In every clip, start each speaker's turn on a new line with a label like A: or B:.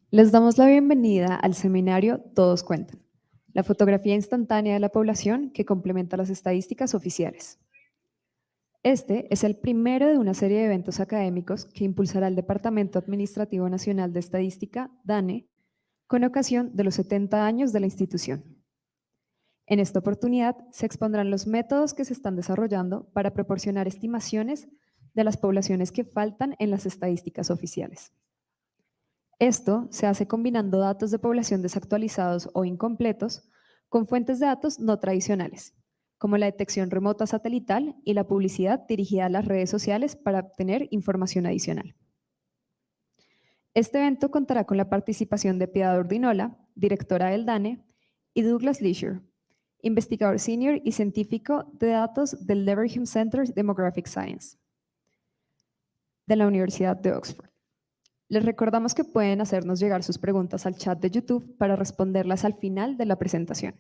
A: Les damos la bienvenida al seminario Todos cuentan, la fotografía instantánea de la población que complementa las estadísticas oficiales. Este es el primero de una serie de eventos académicos que impulsará el Departamento Administrativo Nacional de Estadística, DANE, con ocasión de los 70 años de la institución. En esta oportunidad se expondrán los métodos que se están desarrollando para proporcionar estimaciones de las poblaciones que faltan en las estadísticas oficiales. Esto se hace combinando datos de población desactualizados o incompletos con fuentes de datos no tradicionales, como la detección remota satelital y la publicidad dirigida a las redes sociales para obtener información adicional. Este evento contará con la participación de Piedad Urdinola, directora del DANE, y Douglas Leisure, investigador senior y científico de datos del Leverhulme Center Demographic Science, de la Universidad de Oxford. Les recordamos que pueden hacernos llegar sus preguntas al chat de YouTube para responderlas al final de la presentación.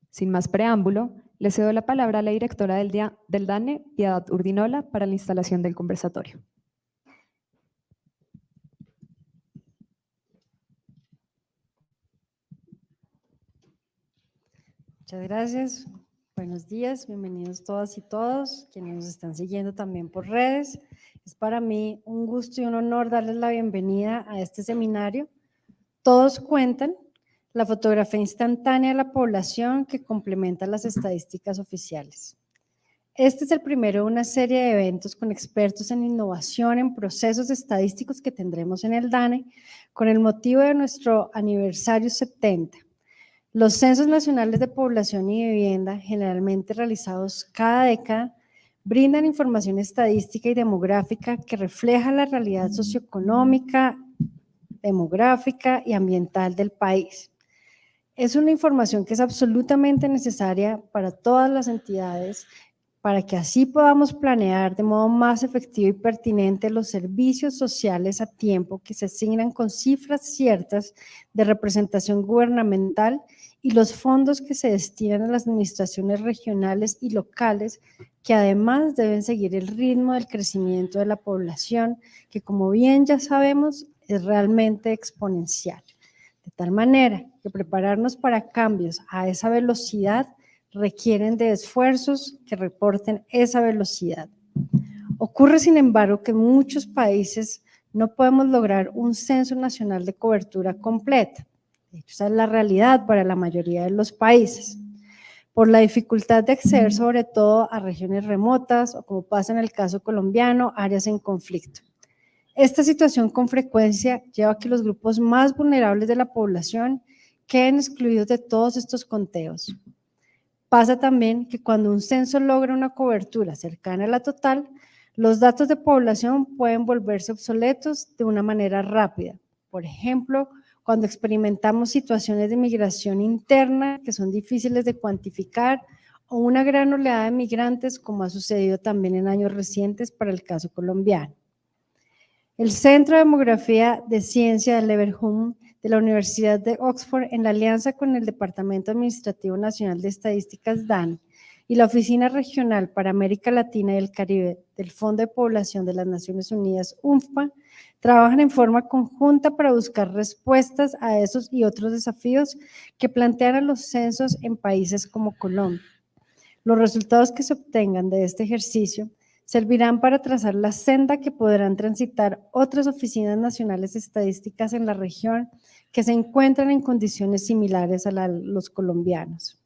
A: Sin más preámbulo, le cedo la palabra a la directora del DANE, Piedad Urdinola, para la instalación del conversatorio.
B: Muchas gracias. Buenos días, bienvenidos todas y todos, quienes nos están siguiendo también por redes. Es para mí un gusto y un honor darles la bienvenida a este seminario. Todos cuentan, la fotografía instantánea de la población que complementa las estadísticas oficiales. Este es el primero de una serie de eventos con expertos en innovación en procesos estadísticos que tendremos en el DANE con el motivo de nuestro aniversario 70. Los censos nacionales de población y vivienda, generalmente realizados cada década, brindan información estadística y demográfica que refleja la realidad socioeconómica, demográfica y ambiental del país. Es una información que es absolutamente necesaria para todas las entidades para que así podamos planear de modo más efectivo y pertinente los servicios sociales a tiempo que se asignan con cifras ciertas de representación gubernamental y los fondos que se destinan a las administraciones regionales y locales, que además deben seguir el ritmo del crecimiento de la población, que como bien ya sabemos es realmente exponencial. De tal manera que prepararnos para cambios a esa velocidad requieren de esfuerzos que reporten esa velocidad. Ocurre, sin embargo, que en muchos países no podemos lograr un censo nacional de cobertura completa. De hecho, esa es la realidad para la mayoría de los países. Por la dificultad de acceder sobre todo a regiones remotas o, como pasa en el caso colombiano, áreas en conflicto. Esta situación con frecuencia lleva a que los grupos más vulnerables de la población queden excluidos de todos estos conteos. Pasa también que cuando un censo logra una cobertura cercana a la total, los datos de población pueden volverse obsoletos de una manera rápida. Por ejemplo, cuando experimentamos situaciones de migración interna que son difíciles de cuantificar o una gran oleada de migrantes, como ha sucedido también en años recientes para el caso colombiano. El Centro de Demografía de Ciencia de Leverhulme de la Universidad de Oxford, en la alianza con el Departamento Administrativo Nacional de Estadísticas DANE y la Oficina Regional para América Latina y el Caribe del Fondo de Población de las Naciones Unidas, UNFPA, trabajan en forma conjunta para buscar respuestas a esos y otros desafíos que plantean a los censos en países como Colombia. Los resultados que se obtengan de este ejercicio servirán para trazar la senda que podrán transitar otras oficinas nacionales estadísticas en la región que se encuentran en condiciones similares a los colombianos.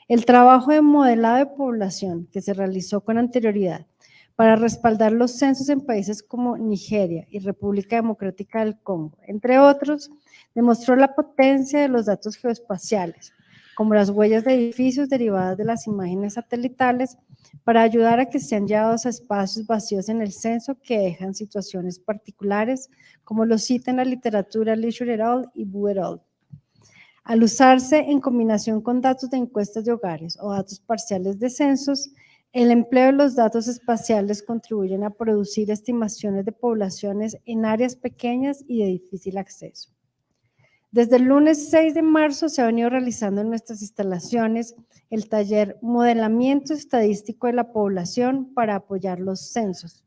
B: El trabajo de modelado de población que se realizó con anterioridad para respaldar los censos en países como Nigeria y República Democrática del Congo, entre otros, demostró la potencia de los datos geoespaciales, como las huellas de edificios derivadas de las imágenes satelitales, para ayudar a que sean llevados a espacios vacíos en el censo que dejan situaciones particulares, como lo citan la literatura Leisure et al. Y Bu et al. Al usarse en combinación con datos de encuestas de hogares o datos parciales de censos, el empleo de los datos espaciales contribuyen a producir estimaciones de poblaciones en áreas pequeñas y de difícil acceso. Desde el lunes 6 de marzo se ha venido realizando en nuestras instalaciones el taller Modelamiento Estadístico de la Población para apoyar los censos.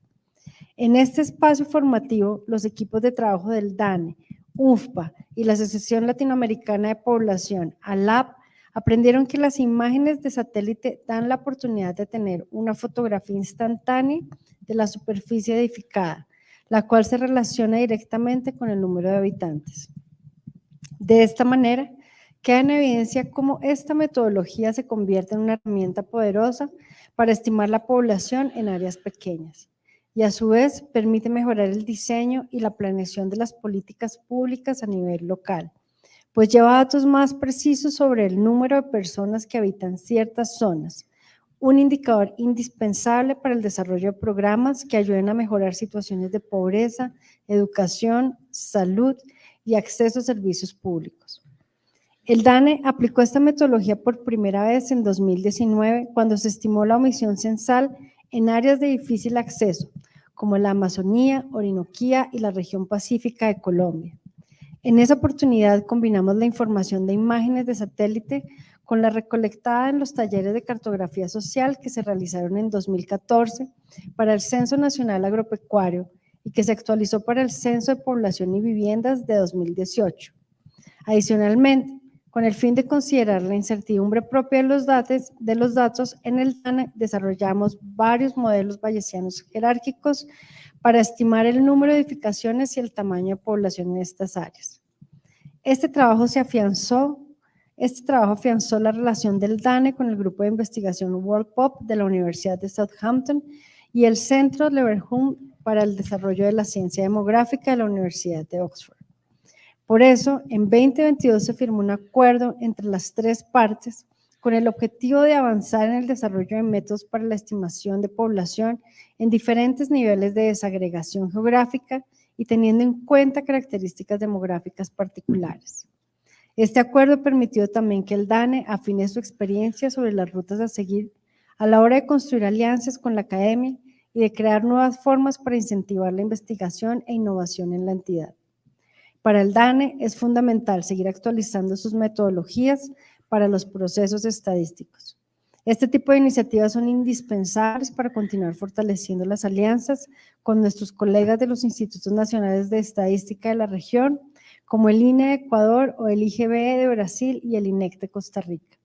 B: En este espacio formativo, los equipos de trabajo del DANE, UNFPA y la Asociación Latinoamericana de Población, ALAP, aprendieron que las imágenes de satélite dan la oportunidad de tener una fotografía instantánea de la superficie edificada, la cual se relaciona directamente con el número de habitantes. De esta manera, queda en evidencia cómo esta metodología se convierte en una herramienta poderosa para estimar la población en áreas pequeñas y a su vez permite mejorar el diseño y la planeación de las políticas públicas a nivel local, pues lleva datos más precisos sobre el número de personas que habitan ciertas zonas, un indicador indispensable para el desarrollo de programas que ayuden a mejorar situaciones de pobreza, educación, salud y acceso a servicios públicos. El DANE aplicó esta metodología por primera vez en 2019 cuando se estimó la omisión censal en áreas de difícil acceso, como la Amazonía, Orinoquía y la región pacífica de Colombia. En esa oportunidad combinamos la información de imágenes de satélite con la recolectada en los talleres de cartografía social que se realizaron en 2014 para el Censo Nacional Agropecuario y que se actualizó para el Censo de Población y Viviendas de 2018. Adicionalmente, con el fin de considerar la incertidumbre propia de los datos, en el DANE desarrollamos varios modelos bayesianos jerárquicos para estimar el número de edificaciones y el tamaño de población en estas áreas. Este trabajo afianzó la relación del DANE con el grupo de investigación World Pop de la Universidad de Southampton y el Centro Leverhulme para el Desarrollo de la Ciencia Demográfica de la Universidad de Oxford. Por eso, en 2022 se firmó un acuerdo entre las tres partes con el objetivo de avanzar en el desarrollo de métodos para la estimación de población en diferentes niveles de desagregación geográfica y teniendo en cuenta características demográficas particulares. Este acuerdo permitió también que el DANE afine su experiencia sobre las rutas a seguir a la hora de construir alianzas con la academia y de crear nuevas formas para incentivar la investigación e innovación en la entidad. Para el DANE es fundamental seguir actualizando sus metodologías para los procesos estadísticos. Este tipo de iniciativas son indispensables para continuar fortaleciendo las alianzas con nuestros colegas de los Institutos Nacionales de Estadística de la región, como el INE de Ecuador o el IGB de Brasil y el INEC de Costa Rica.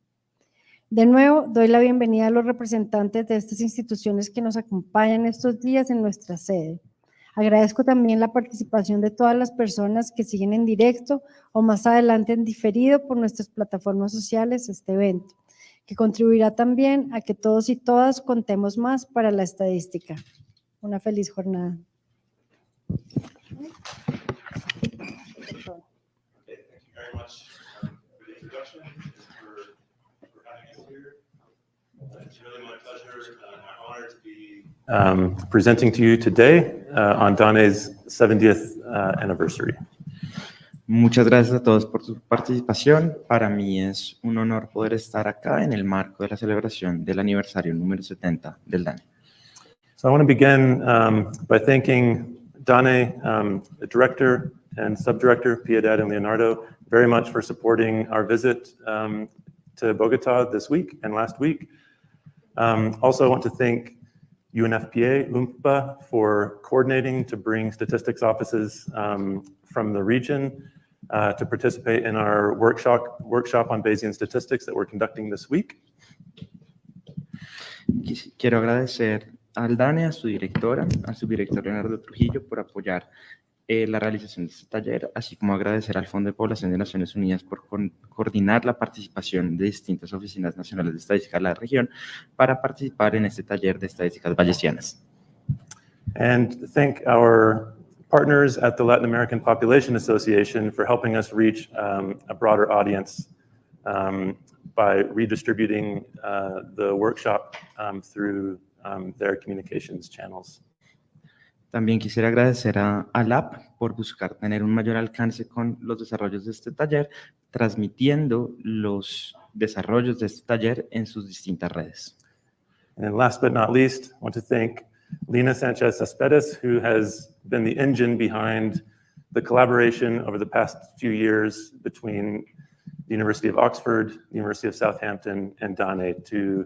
B: De nuevo, doy la bienvenida a los representantes de estas instituciones que nos acompañan estos días en nuestra sede. Agradezco también la participación de todas las personas que siguen en directo o más adelante en diferido por nuestras plataformas sociales este evento, que contribuirá también a que todos y todas contemos más para la estadística. Una feliz jornada.
C: Presenting to you today on DANE's 70th anniversary.
D: Muchas gracias a todos por su participación. Para mí es un honor poder estar acá en el marco de la celebración del aniversario número 70 del DANE.
C: So I want to begin by thanking DANE, the director and subdirector, Piedad and Leonardo, very much for supporting our visit to Bogota this week and last week. Also, I want to thank UNFPA, UNFPA, for coordinating to bring statistics offices from the region to participate in our workshop on Bayesian statistics that we're conducting this week.
D: Quiero agradecer al DANE, a su directora, al subdirector Leonardo Trujillo por apoyar la realización de este taller, así como agradecer al Fondo de Población de Naciones Unidas por coordinar la participación de distintas oficinas nacionales de estadística de la región para participar en este taller de estadísticas bayesianas.
C: And thank our partners at the Latin American Population Association for helping us reach a broader audience by redistributing the workshop through their communications channels.
D: También quisiera agradecer a ALAP por buscar tener un mayor alcance con los desarrollos de este taller, transmitiendo los desarrollos de este taller en sus distintas redes.
C: And last but not least, I want to thank Lina Sanchez Cespedes, who has been the engine behind the collaboration over the past few years between the University of Oxford, the University of Southampton, and DANE to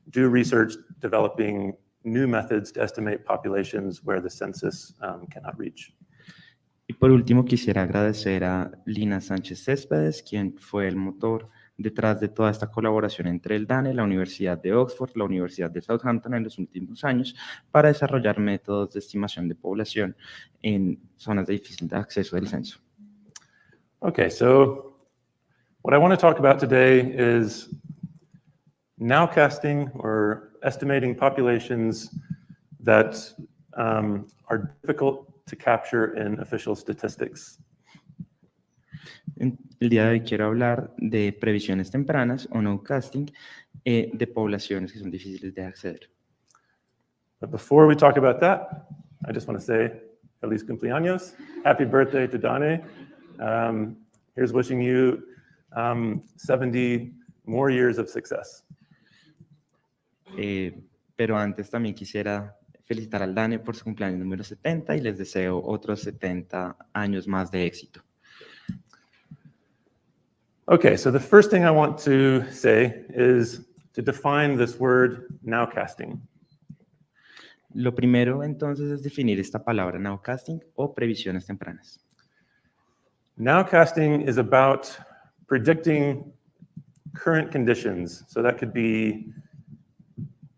C: do research developing new methods to estimate populations where the census cannot reach.
D: Y por último, quisiera agradecer a Lina Sánchez Céspedes, quien fue el motor detrás de toda esta colaboración entre el DANE, la Universidad de Oxford, la Universidad de Southampton en los últimos años para desarrollar métodos de estimación de población en zonas de difícil acceso del censo.
C: Okay, so what I want to talk about today is nowcasting or estimating populations that are difficult to capture in official statistics.
D: El día de hoy quiero hablar de previsiones tempranas o nowcasting de poblaciones que son difíciles de acceder.
C: But before we talk about that, I just want to say feliz cumpleaños, happy birthday to Dane. Here's wishing you 70 more years of success.
D: Pero antes también quisiera felicitar al DANE por su cumpleaños número 70 y les deseo otros 70 años más de éxito.
C: Okay, so the first thing I want to say is to define this word nowcasting.
D: Lo primero entonces es definir esta palabra nowcasting o previsiones tempranas.
C: Nowcasting is about predicting current conditions. So that could be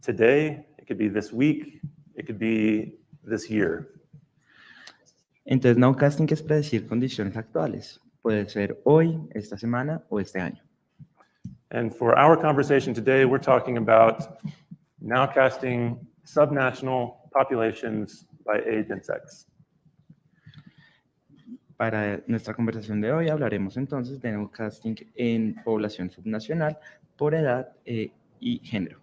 C: today, it could be this week, it could be this year.
D: Entonces nowcasting es predecir condiciones actuales. Puede ser hoy, esta semana o este año.
C: And for our conversation today, we're talking about nowcasting subnational populations by age and sex.
D: Para nuestra conversación de hoy hablaremos entonces de nowcasting en población subnacional por edad y género.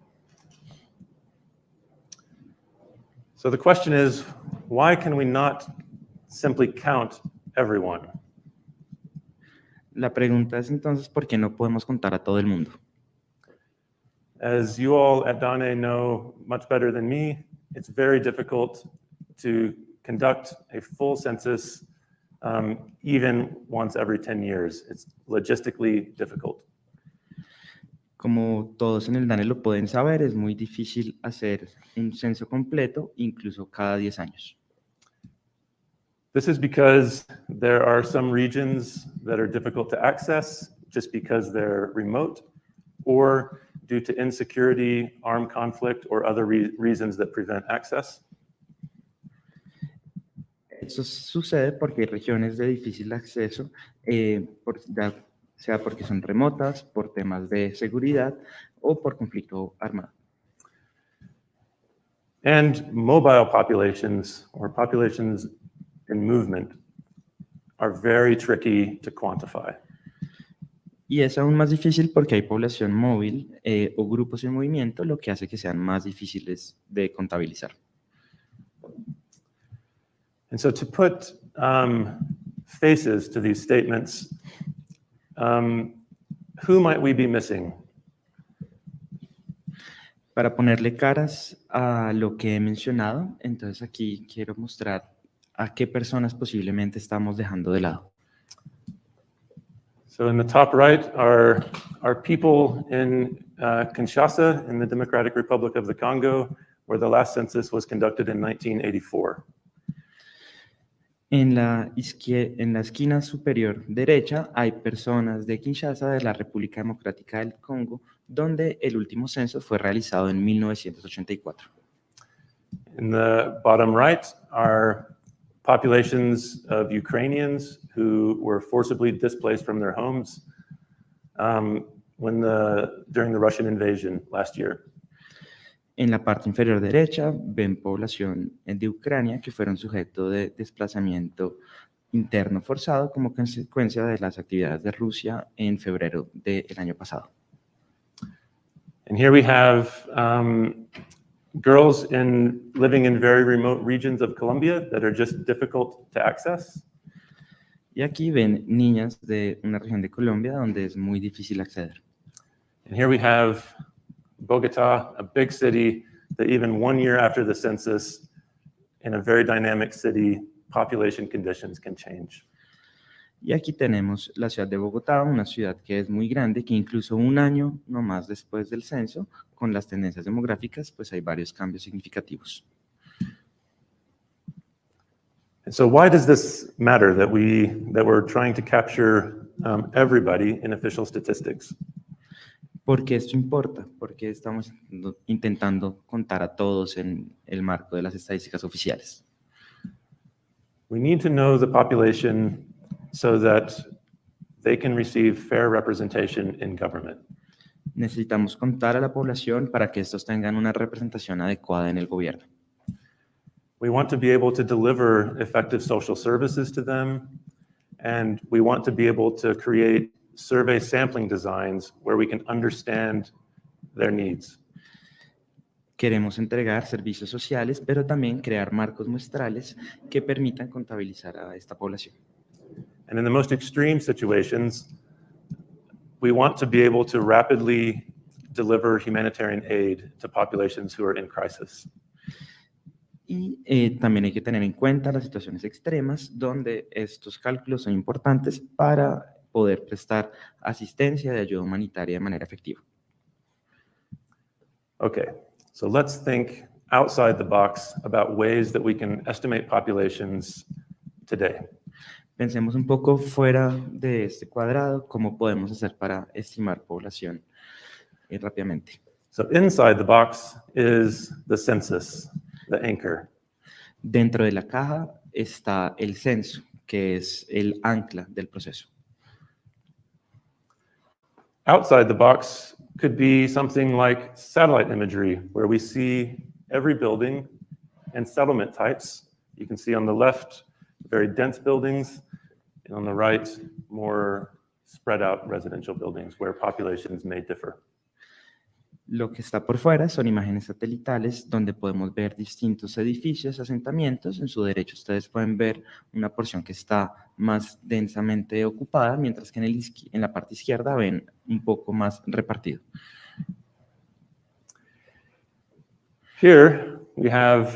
C: So the question is, why can we not simply count everyone?
D: La pregunta es entonces, ¿por qué no podemos contar a todo el mundo?
C: As you all at Dane know much better than me, it's very difficult to conduct a full census even once every 10 years. It's logistically difficult.
D: Como todos en el DANE lo pueden saber, es muy difícil hacer un censo completo, incluso cada 10 años.
C: This is because there are some regions that are difficult to access just because they're remote or due to insecurity, armed conflict, or other reasons that prevent access.
D: Eso sucede porque hay regiones de difícil acceso, sea porque son remotas, por temas de seguridad o por conflicto armado.
C: And mobile populations, or populations in movement, are very tricky to quantify.
D: Y es aún más difícil porque hay población móvil o grupos en movimiento, lo que hace que sean más difíciles de contabilizar.
C: And so to put faces to these statements, who might we be missing?
D: Para ponerle caras a lo que he mencionado, entonces aquí quiero mostrar a qué personas posiblemente estamos dejando de lado.
C: So in the top right are people in Kinshasa, in the Democratic Republic of the Congo, where the last census was conducted in 1984.
D: En la esquina superior derecha hay personas de Kinshasa, de la República Democrática del Congo, donde el último censo fue realizado en 1984.
C: In the bottom right are populations of Ukrainians who were forcibly displaced from their homes during the Russian invasion last year.
D: En la parte inferior derecha ven población de Ucrania que fueron sujeto de desplazamiento interno forzado como consecuencia de las actividades de Rusia en febrero del año pasado.
C: And here we have girls living in very remote regions of Colombia that are just difficult to access.
D: Y aquí ven niñas de una región de Colombia donde es muy difícil acceder.
C: And here we have Bogotá, a big city that even 1 year after the census, in a very dynamic city, population conditions can change.
D: Y aquí tenemos la ciudad de Bogotá, una ciudad que es muy grande, que incluso un año nomás después del censo, con las tendencias demográficas, pues hay varios cambios significativos.
C: And so why does this matter that we're trying to capture everybody in official statistics?
D: ¿Por qué esto importa? Porque estamos intentando contar a todos en el marco de las estadísticas oficiales.
C: We need to know the population so that they can receive fair representation in government.
D: Necesitamos contar a la población para que estos tengan una representación adecuada en el gobierno.
C: We want to be able to deliver effective social services to them, and we want to be able to create survey sampling designs where we can understand their needs.
D: Queremos entregar servicios sociales, pero también crear marcos muestrales que permitan contabilizar a esta población.
C: And in the most extreme situations, we want to be able to rapidly deliver humanitarian aid to populations who are in crisis.
D: Y también hay que tener en cuenta las situaciones extremas donde estos cálculos son importantes para poder prestar asistencia de ayuda humanitaria de manera efectiva.
C: Okay, so let's think outside the box about ways that we can estimate populations today.
D: Pensemos un poco fuera de este cuadrado, cómo podemos hacer para estimar población rápidamente.
C: So inside the box is the census, the anchor.
D: Dentro de la caja está el censo, que es el ancla del proceso.
C: Outside the box could be something like satellite imagery, where we see every building and settlement types. You can see on the left, very dense buildings, and on the right, more spread out residential buildings where populations may differ.
D: Lo que está por fuera son imágenes satelitales donde podemos ver distintos edificios, asentamientos. En su derecha ustedes pueden ver una porción que está más densamente ocupada, mientras que en la parte izquierda ven un poco más repartido.
C: Here we have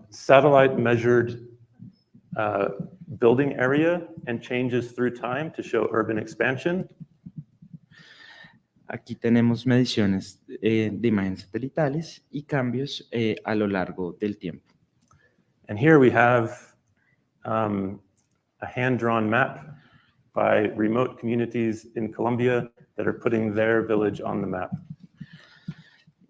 C: satellite measured building area and changes through time to show urban expansion.
D: Aquí tenemos mediciones de imágenes satelitales y cambios a lo largo del tiempo.
C: And here we have a hand-drawn map by remote communities in Colombia that are putting their village on the map.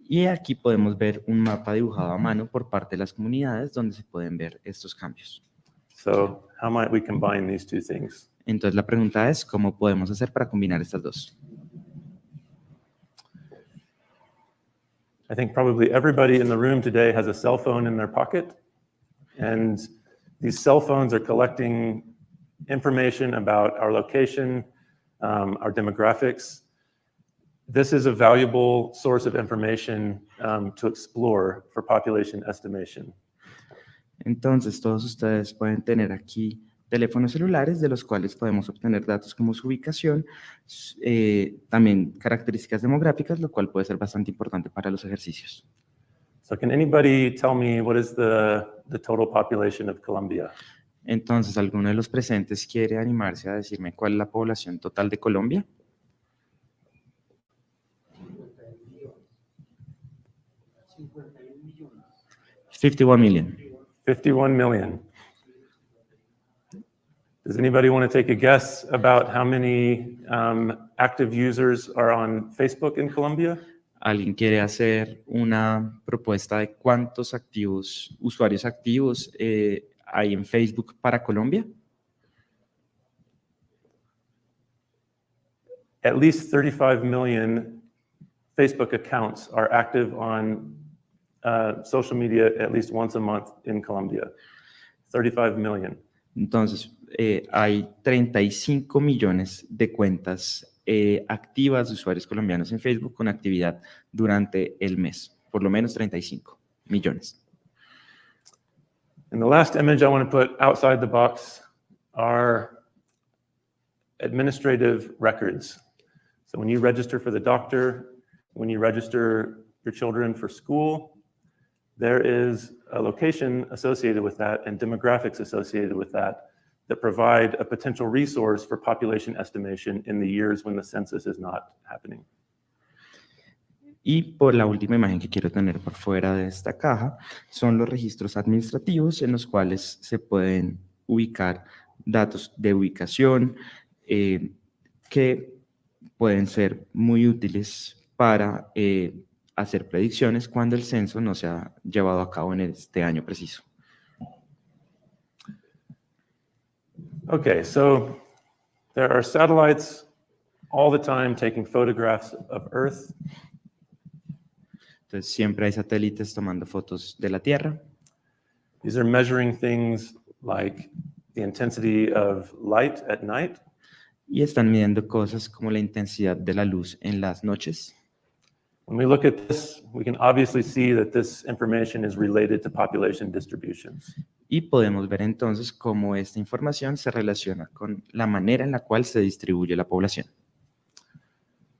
D: Y aquí podemos ver un mapa dibujado a mano por parte de las comunidades donde se pueden ver estos cambios.
C: So how might we combine these two things?
D: Entonces la pregunta es, ¿cómo podemos hacer para combinar estas dos?
C: I think probably everybody in the room today has a cell phone in their pocket, and these cell phones are collecting information about our location, our demographics. This is a valuable source of information to explore for population estimation.
D: Entonces todos ustedes pueden tener aquí teléfonos celulares de los cuales podemos obtener datos como su ubicación, también características demográficas, lo cual puede ser bastante importante para los ejercicios.
C: So can anybody tell me what is the total population of Colombia?
D: Entonces, ¿alguno de los presentes quiere animarse a decirme cuál es la población total de Colombia? 51 million.
C: 51 million. Does anybody want to take a guess about how many active users are on Facebook in Colombia?
D: ¿Alguien quiere hacer una propuesta de cuántos usuarios activos hay en Facebook para Colombia?
C: At least 35 million Facebook accounts are active on social media at least once a month in Colombia. 35 million.
D: Entonces, hay 35 millones de cuentas activas de usuarios colombianos en Facebook con actividad durante el mes, por lo menos 35 millones.
C: And the last image I want to put outside the box are administrative records. So when you register for the doctor, when you register your children for school, there is a location associated with that and demographics associated with that provide a potential resource for population estimation in the years when the census is not happening.
D: Y por la última imagen que quiero tener por fuera de esta caja son los registros administrativos en los cuales se pueden ubicar datos de ubicación que pueden ser muy útiles para hacer predicciones cuando el censo no se ha llevado a cabo en este año preciso.
C: Okay, so there are satellites all the time taking photographs of Earth.
D: Entonces siempre hay satélites tomando fotos de la Tierra.
C: These are measuring things like the intensity of light at night.
D: Y están midiendo cosas como la intensidad de la luz en las noches.
C: When we look at this, we can obviously see that this information is related to population distributions.
D: Y podemos ver entonces cómo esta información se relaciona con la manera en la cual se distribuye la población.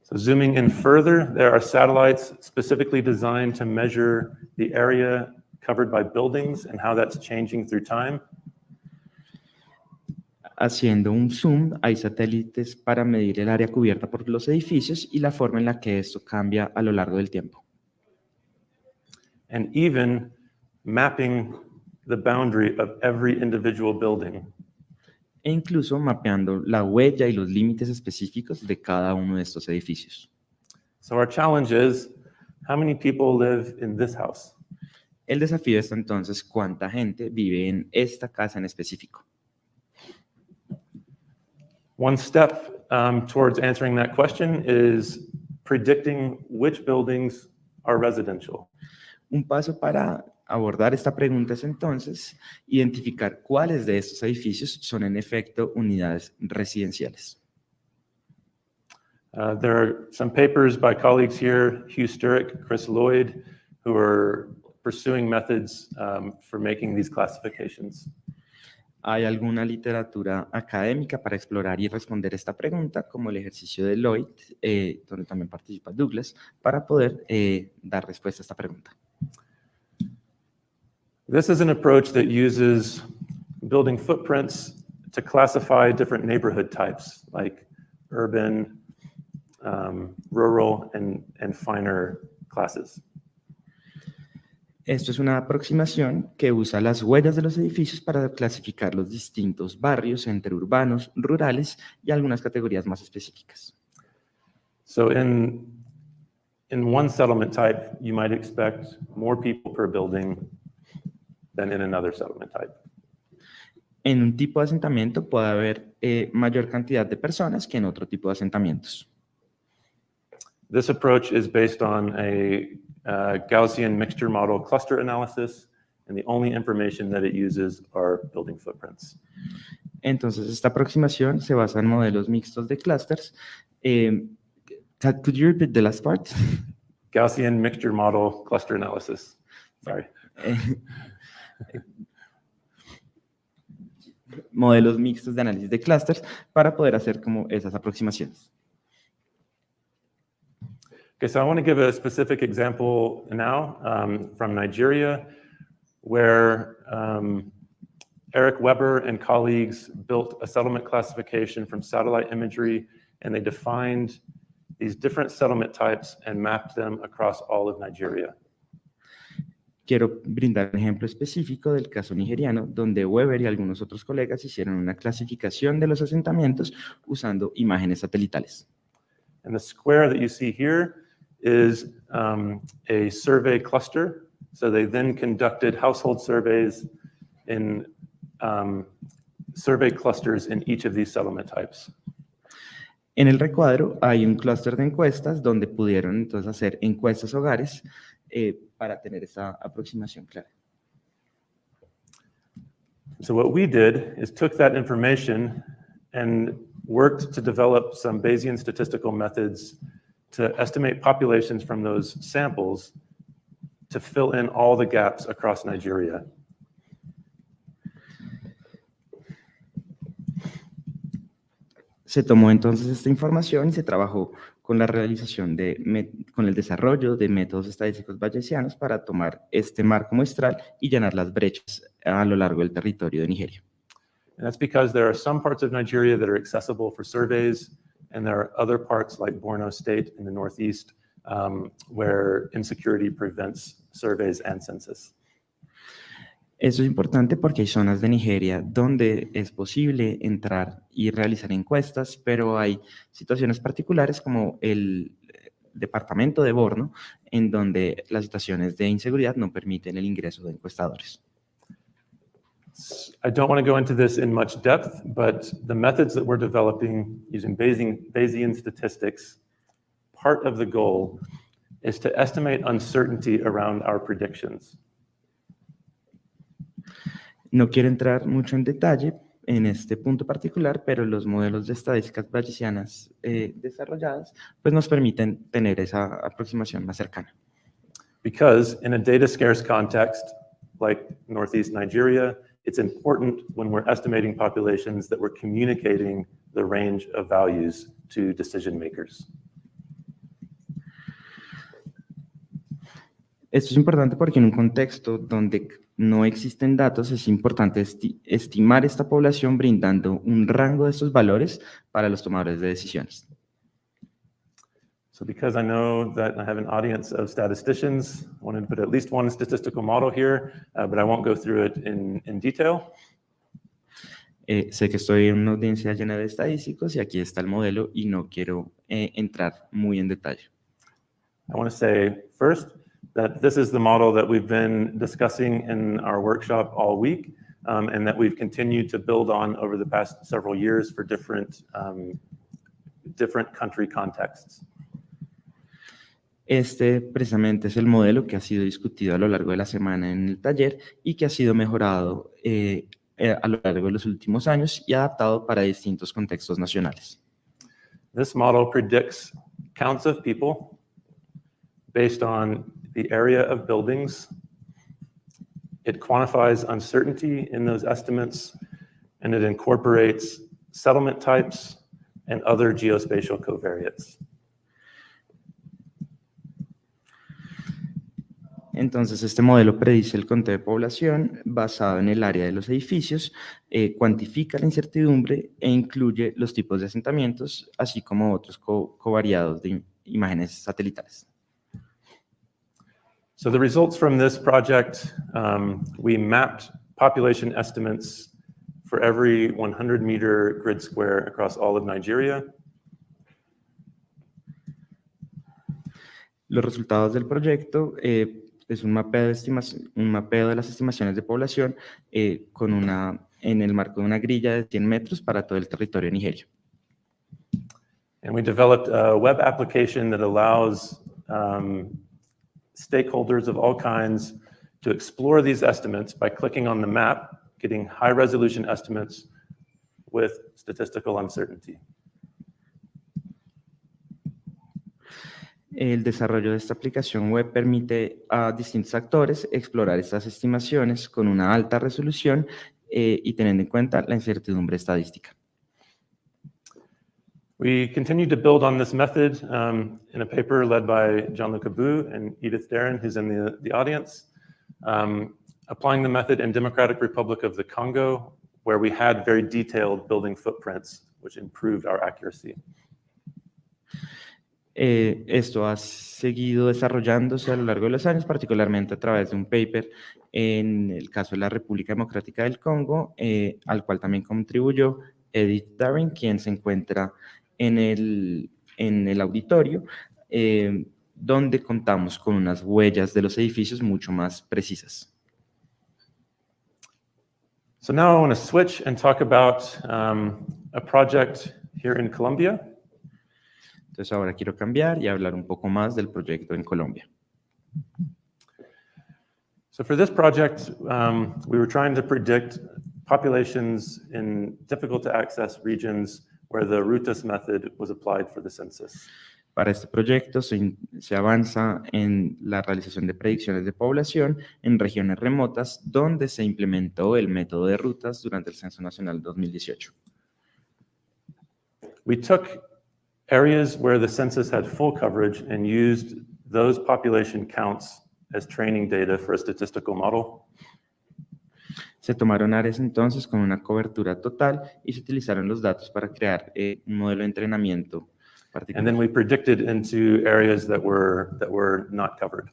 C: So zooming in further, there are satellites specifically designed to measure the area covered by buildings and how that's changing through time.
D: Haciendo un zoom, hay satélites para medir el área cubierta por los edificios y la forma en la que esto cambia a lo largo del tiempo.
C: And even mapping the boundary of every individual building.
D: E incluso mapeando la huella y los límites específicos de cada uno de estos edificios.
C: So our challenge is, how many people live in this house?
D: El desafío está entonces cuánta gente vive en esta casa en específico.
C: One step towards answering that question is predicting which buildings are residential.
D: Un paso para abordar esta pregunta es entonces identificar cuáles de estos edificios son en efecto unidades residenciales.
C: There are some papers by colleagues here, Hugh Sturrock, Chris Lloyd, who are pursuing methods for making these classifications.
D: Hay alguna literatura académica para explorar y responder esta pregunta, como el ejercicio de Lloyd, donde también participa Douglas, para poder dar respuesta a esta pregunta.
C: This is an approach that uses building footprints to classify different neighborhood types, like urban, rural, and finer classes.
D: Esto es una aproximación que usa las huellas de los edificios para clasificar los distintos barrios entre urbanos, rurales y algunas categorías más específicas.
C: So in one settlement type, you might expect more people per building than in another settlement type.
D: En un tipo de asentamiento puede haber mayor cantidad de personas que en otro tipo de asentamientos.
C: This approach is based on a Gaussian mixture model cluster analysis, and the only information that it uses are building footprints.
D: Entonces, esta aproximación se basa en modelos mixtos de clusters. Could you repeat the last part?
C: Gaussian mixture model cluster analysis. Sorry.
D: Modelos mixtos de análisis de clusters para poder hacer como esas aproximaciones.
C: Okay, so I want to give a specific example now from Nigeria, where Eric Weber and colleagues built a settlement classification from satellite imagery, and they defined these different settlement types and mapped them across all of Nigeria.
D: Quiero brindar un ejemplo específico del caso nigeriano, donde Weber y algunos otros colegas hicieron una clasificación de los asentamientos usando imágenes satelitales.
C: And the square that you see here is a survey cluster. So they then conducted household surveys in survey clusters in each of these settlement types.
D: En el recuadro hay un clúster de encuestas donde pudieron entonces hacer encuestas hogares para tener esa aproximación clara.
C: So what we did is took that information and worked to develop some Bayesian statistical methods to estimate populations from those samples to fill in all the gaps across Nigeria.
D: Se tomó entonces esta información y se trabajó con la realización con el desarrollo de métodos estadísticos bayesianos para tomar este marco muestral y llenar las brechas a lo largo del territorio de Nigeria.
C: And that's because there are some parts of Nigeria that are accessible for surveys, and there are other parts like Borno State in the northeast where insecurity prevents surveys and census.
D: Eso es importante porque hay zonas de Nigeria donde es posible entrar y realizar encuestas, pero hay situaciones particulares como el departamento de Borno, en donde las situaciones de inseguridad no permiten el ingreso de encuestadores.
C: I don't want to go into this in much depth, but the methods that we're developing using Bayesian statistics, part of the goal is to estimate uncertainty around our predictions.
D: No quiero entrar mucho en detalle en este punto particular, pero los modelos de estadísticas bayesianas desarrolladas pues nos permiten tener esa aproximación más cercana.
C: Because in a data scarce context, like Northeast Nigeria, it's important when we're estimating populations that we're communicating the range of values to decision makers.
D: Esto es importante porque en un contexto donde no existen datos es importante estimar esta población brindando un rango de estos valores para los tomadores de decisiones.
C: So because I know that I have an audience of statisticians, I wanted to put at least one statistical model here, but I won't go through it in detail.
D: Sé que estoy en una audiencia llena de estadísticos y aquí está el modelo y no quiero entrar muy en detalle.
C: I want to say first that this is the model that we've been discussing in our workshop all week, and that we've continued to build on over the past several years for different country contexts.
D: Este precisamente es el modelo que ha sido discutido a lo largo de la semana en el taller y que ha sido mejorado a lo largo de los últimos años y adaptado para distintos contextos nacionales.
C: This model predicts counts of people based on the area of buildings. It quantifies uncertainty in those estimates, and it incorporates settlement types and other geospatial covariates.
D: Entonces, este modelo predice el conteo de población basado en el área de los edificios, cuantifica la incertidumbre e incluye los tipos de asentamientos, así como otros covariados de imágenes satelitales.
C: So the results from this project, we mapped population estimates for every 100-meter grid square across all of Nigeria.
D: Los resultados del proyecto es un mapeo de las estimaciones de población en el marco de una grilla de 100 metros para todo el territorio de Nigeria.
C: And we developed a web application that allows stakeholders of all kinds to explore these estimates by clicking on the map, getting high-resolution estimates with statistical uncertainty.
D: El desarrollo de esta aplicación web permite a distintos actores explorar estas estimaciones con una alta resolución y teniendo en cuenta la incertidumbre estadística.
C: We continue to build on this method in a paper led by Gianluca Bu and Edith Darren, who's in the audience, applying the method in Democratic Republic of the Congo, where we had very detailed building footprints, which improved our accuracy.
D: Esto ha seguido desarrollándose a lo largo de los años, particularmente a través de un paper en el caso de la República Democrática del Congo, al cual también contribuyó Edith Darren, quien se encuentra en el auditorio, donde contamos con unas huellas de los edificios mucho más precisas.
C: So now I want to switch and talk about a project here in Colombia.
D: Entonces ahora quiero cambiar y hablar un poco más del proyecto en Colombia.
C: So for this project, we were trying to predict populations in difficult to access regions where the RUTAS method was applied for the census.
D: Para este proyecto se avanza en la realización de predicciones de población en regiones remotas donde se implementó el método de rutas durante el Censo Nacional 2018.
C: We took areas where the census had full coverage and used those population counts as training data for a statistical model.
D: Se tomaron áreas entonces con una cobertura total y se utilizaron los datos para crear un modelo de entrenamiento
C: And then we predicted into areas that were not covered.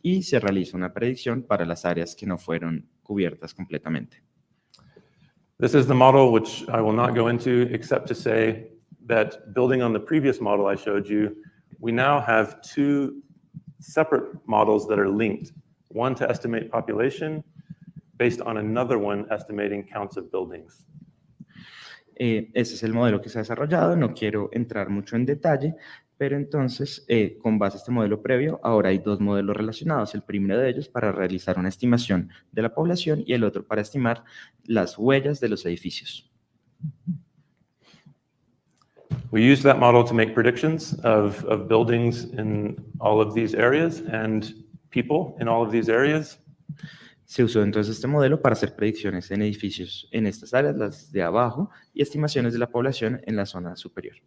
D: Y se realiza una predicción para las áreas que no fueron cubiertas completamente.
C: This is the model, which I will not go into, except to say that building on the previous model I showed you, we now have two separate models that are linked. One to estimate population, based on another one estimating counts of buildings.
D: Ese es el modelo que se ha desarrollado, no quiero entrar mucho en detalle, pero entonces, con base a este modelo previo, ahora hay dos modelos relacionados. El primero de ellos para realizar una estimación de la población y el otro para estimar las huellas de los edificios.
C: We use that model to make predictions of buildings in all of these areas and people in all of these areas.
D: Se usó entonces este modelo para hacer predicciones en edificios en estas áreas, las de abajo, y estimaciones de la población en la zona superior.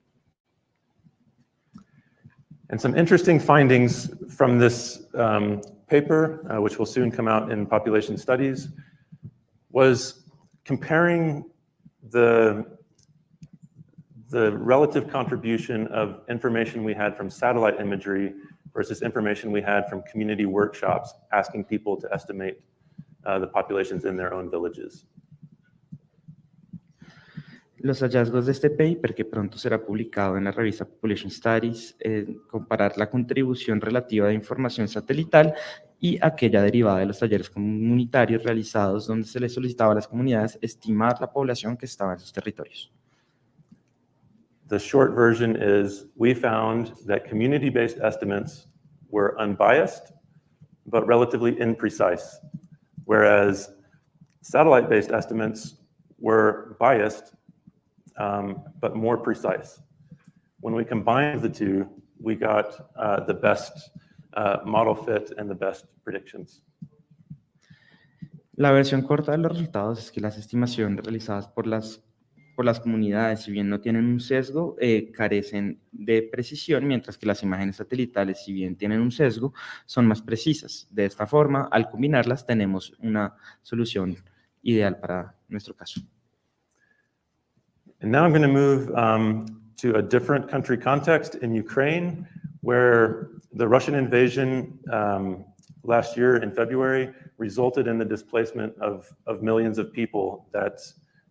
C: And some interesting findings from this paper, which will soon come out in Population Studies, was comparing the relative contribution of information we had from satellite imagery versus information we had from community workshops asking people to estimate the populations in their own villages.
D: Los hallazgos de este paper, que pronto será publicado en la revista Population Studies, comparar la contribución relativa de información satelital y aquella derivada de los talleres comunitarios realizados donde se les solicitaba a las comunidades estimar la población que estaba en sus territorios.
C: The short version is we found that community-based estimates were unbiased, but relatively imprecise, whereas satellite-based estimates were biased, but more precise. When we combined the two, we got the best model fit and the best predictions.
D: La versión corta de los resultados es que las estimaciones realizadas por las comunidades, si bien no tienen un sesgo, carecen de precisión, mientras que las imágenes satelitales, si bien tienen un sesgo, son más precisas. De esta forma, al combinarlas, tenemos una solución ideal para nuestro caso.
C: And now I'm going to move to a different country context in Ukraine, where the Russian invasion last year in February resulted in the displacement of millions of people that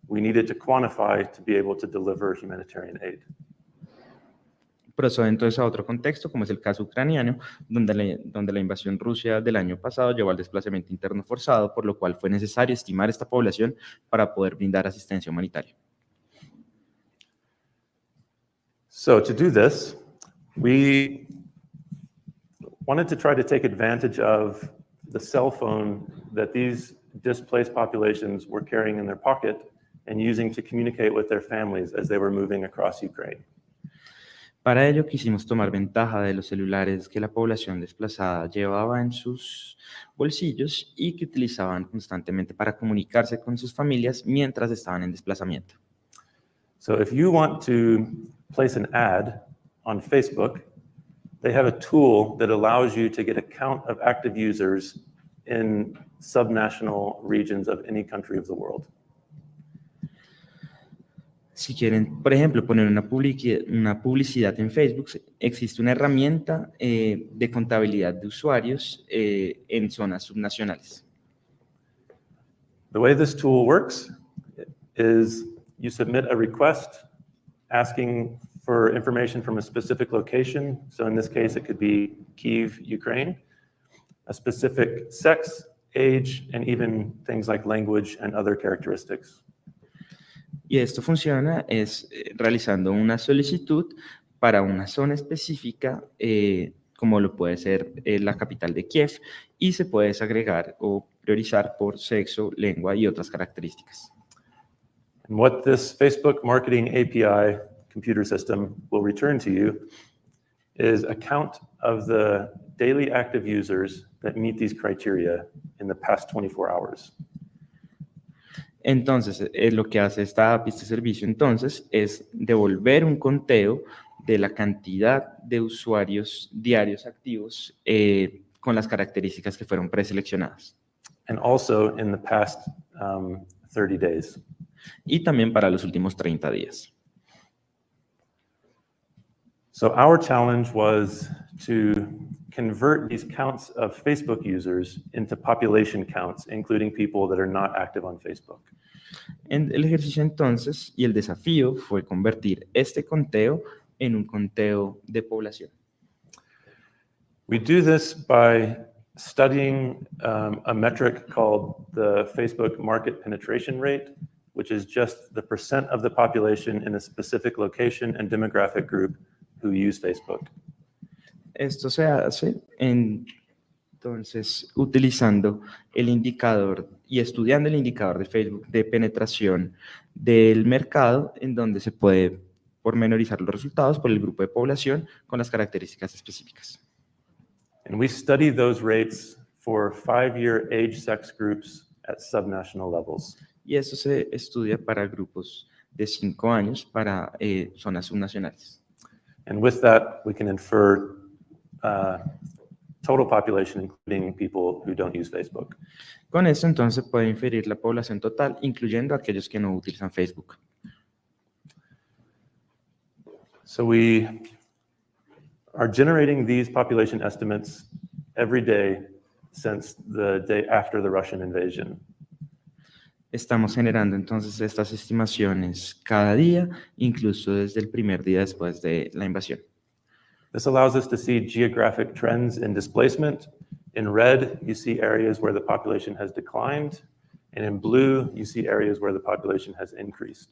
C: we needed to quantify to be able to deliver humanitarian aid.
D: Procedo entonces a otro contexto, como es el caso ucraniano, donde la invasión rusa del año pasado llevó al desplazamiento interno forzado, por lo cual fue necesario estimar esta población para poder brindar asistencia humanitaria.
C: So to do this, we wanted to try to take advantage of the cell phone that these displaced populations were carrying in their pocket and using to communicate with their families as they were moving across Ukraine.
D: Para ello quisimos tomar ventaja de los celulares que la población desplazada llevaba en sus bolsillos y que utilizaban constantemente para comunicarse con sus familias mientras estaban en desplazamiento.
C: So if you want to place an ad on Facebook, they have a tool that allows you to get a count of active users in subnational regions of any country of the world.
D: Si quieren, por ejemplo, poner una publicidad en Facebook, existe una herramienta de contabilidad de usuarios en zonas subnacionales.
C: The way this tool works is you submit a request asking for information from a specific location. So in this case, it could be Kyiv, Ukraine, a specific sex, age, and even things like language and other characteristics.
D: Y esto funciona realizando una solicitud para una zona específica, como lo puede ser la capital de Kiev, y se puede desagregar o priorizar por sexo, lengua y otras características.
C: And what this Facebook Marketing API computer system will return to you is a count of the daily active users that meet these criteria in the past 24 hours.
D: Entonces, lo que hace esta app, este servicio, entonces, es devolver un conteo de la cantidad de usuarios diarios activos con las características que fueron preseleccionadas.
C: And also in the past 30 days.
D: Y también para los últimos 30 días.
C: So our challenge was to convert these counts of Facebook users into population counts, including people that are not active on Facebook.
D: El ejercicio entonces y el desafío fue convertir este conteo en un conteo de población.
C: We do this by studying a metric called the Facebook market penetration rate, which is just the percent of the population in a specific location and demographic group who use Facebook.
D: Esto se hace entonces utilizando el indicador y estudiando el indicador de Facebook de penetración del mercado, en donde se puede pormenorizar los resultados por el grupo de población con las características específicas.
C: And we study those rates for 5-year age sex groups at subnational levels.
D: Y esto se estudia para grupos de 5 años para zonas subnacionales.
C: And with that, we can infer total population, including people who don't use Facebook.
D: Con esto entonces se puede inferir la población total, incluyendo a aquellos que no utilizan Facebook.
C: So we are generating these population estimates every day since the day after the Russian invasion.
D: Estamos generando entonces estas estimaciones cada día, incluso desde el primer día después de la invasión.
C: This allows us to see geographic trends in displacement. In red, you see areas where the population has declined, and in blue, you see areas where the population has increased.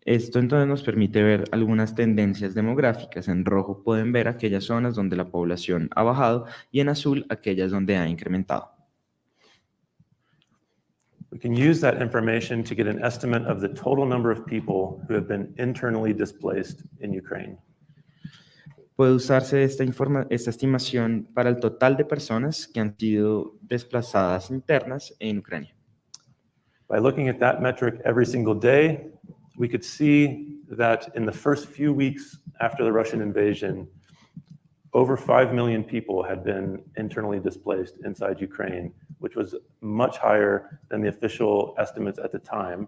D: Esto entonces nos permite ver algunas tendencias demográficas. En rojo pueden ver aquellas zonas donde la población ha bajado y en azul aquellas donde ha incrementado.
C: We can use that information to get an estimate of the total number of people who have been internally displaced in Ukraine.
D: Puede usarse esta estimación para el total de personas que han sido desplazadas internas en Ucrania.
C: By looking at that metric every single day, we could see that in the first few weeks after the Russian invasion, over 5 million people had been internally displaced inside Ukraine, which was much higher than the official estimates at the time,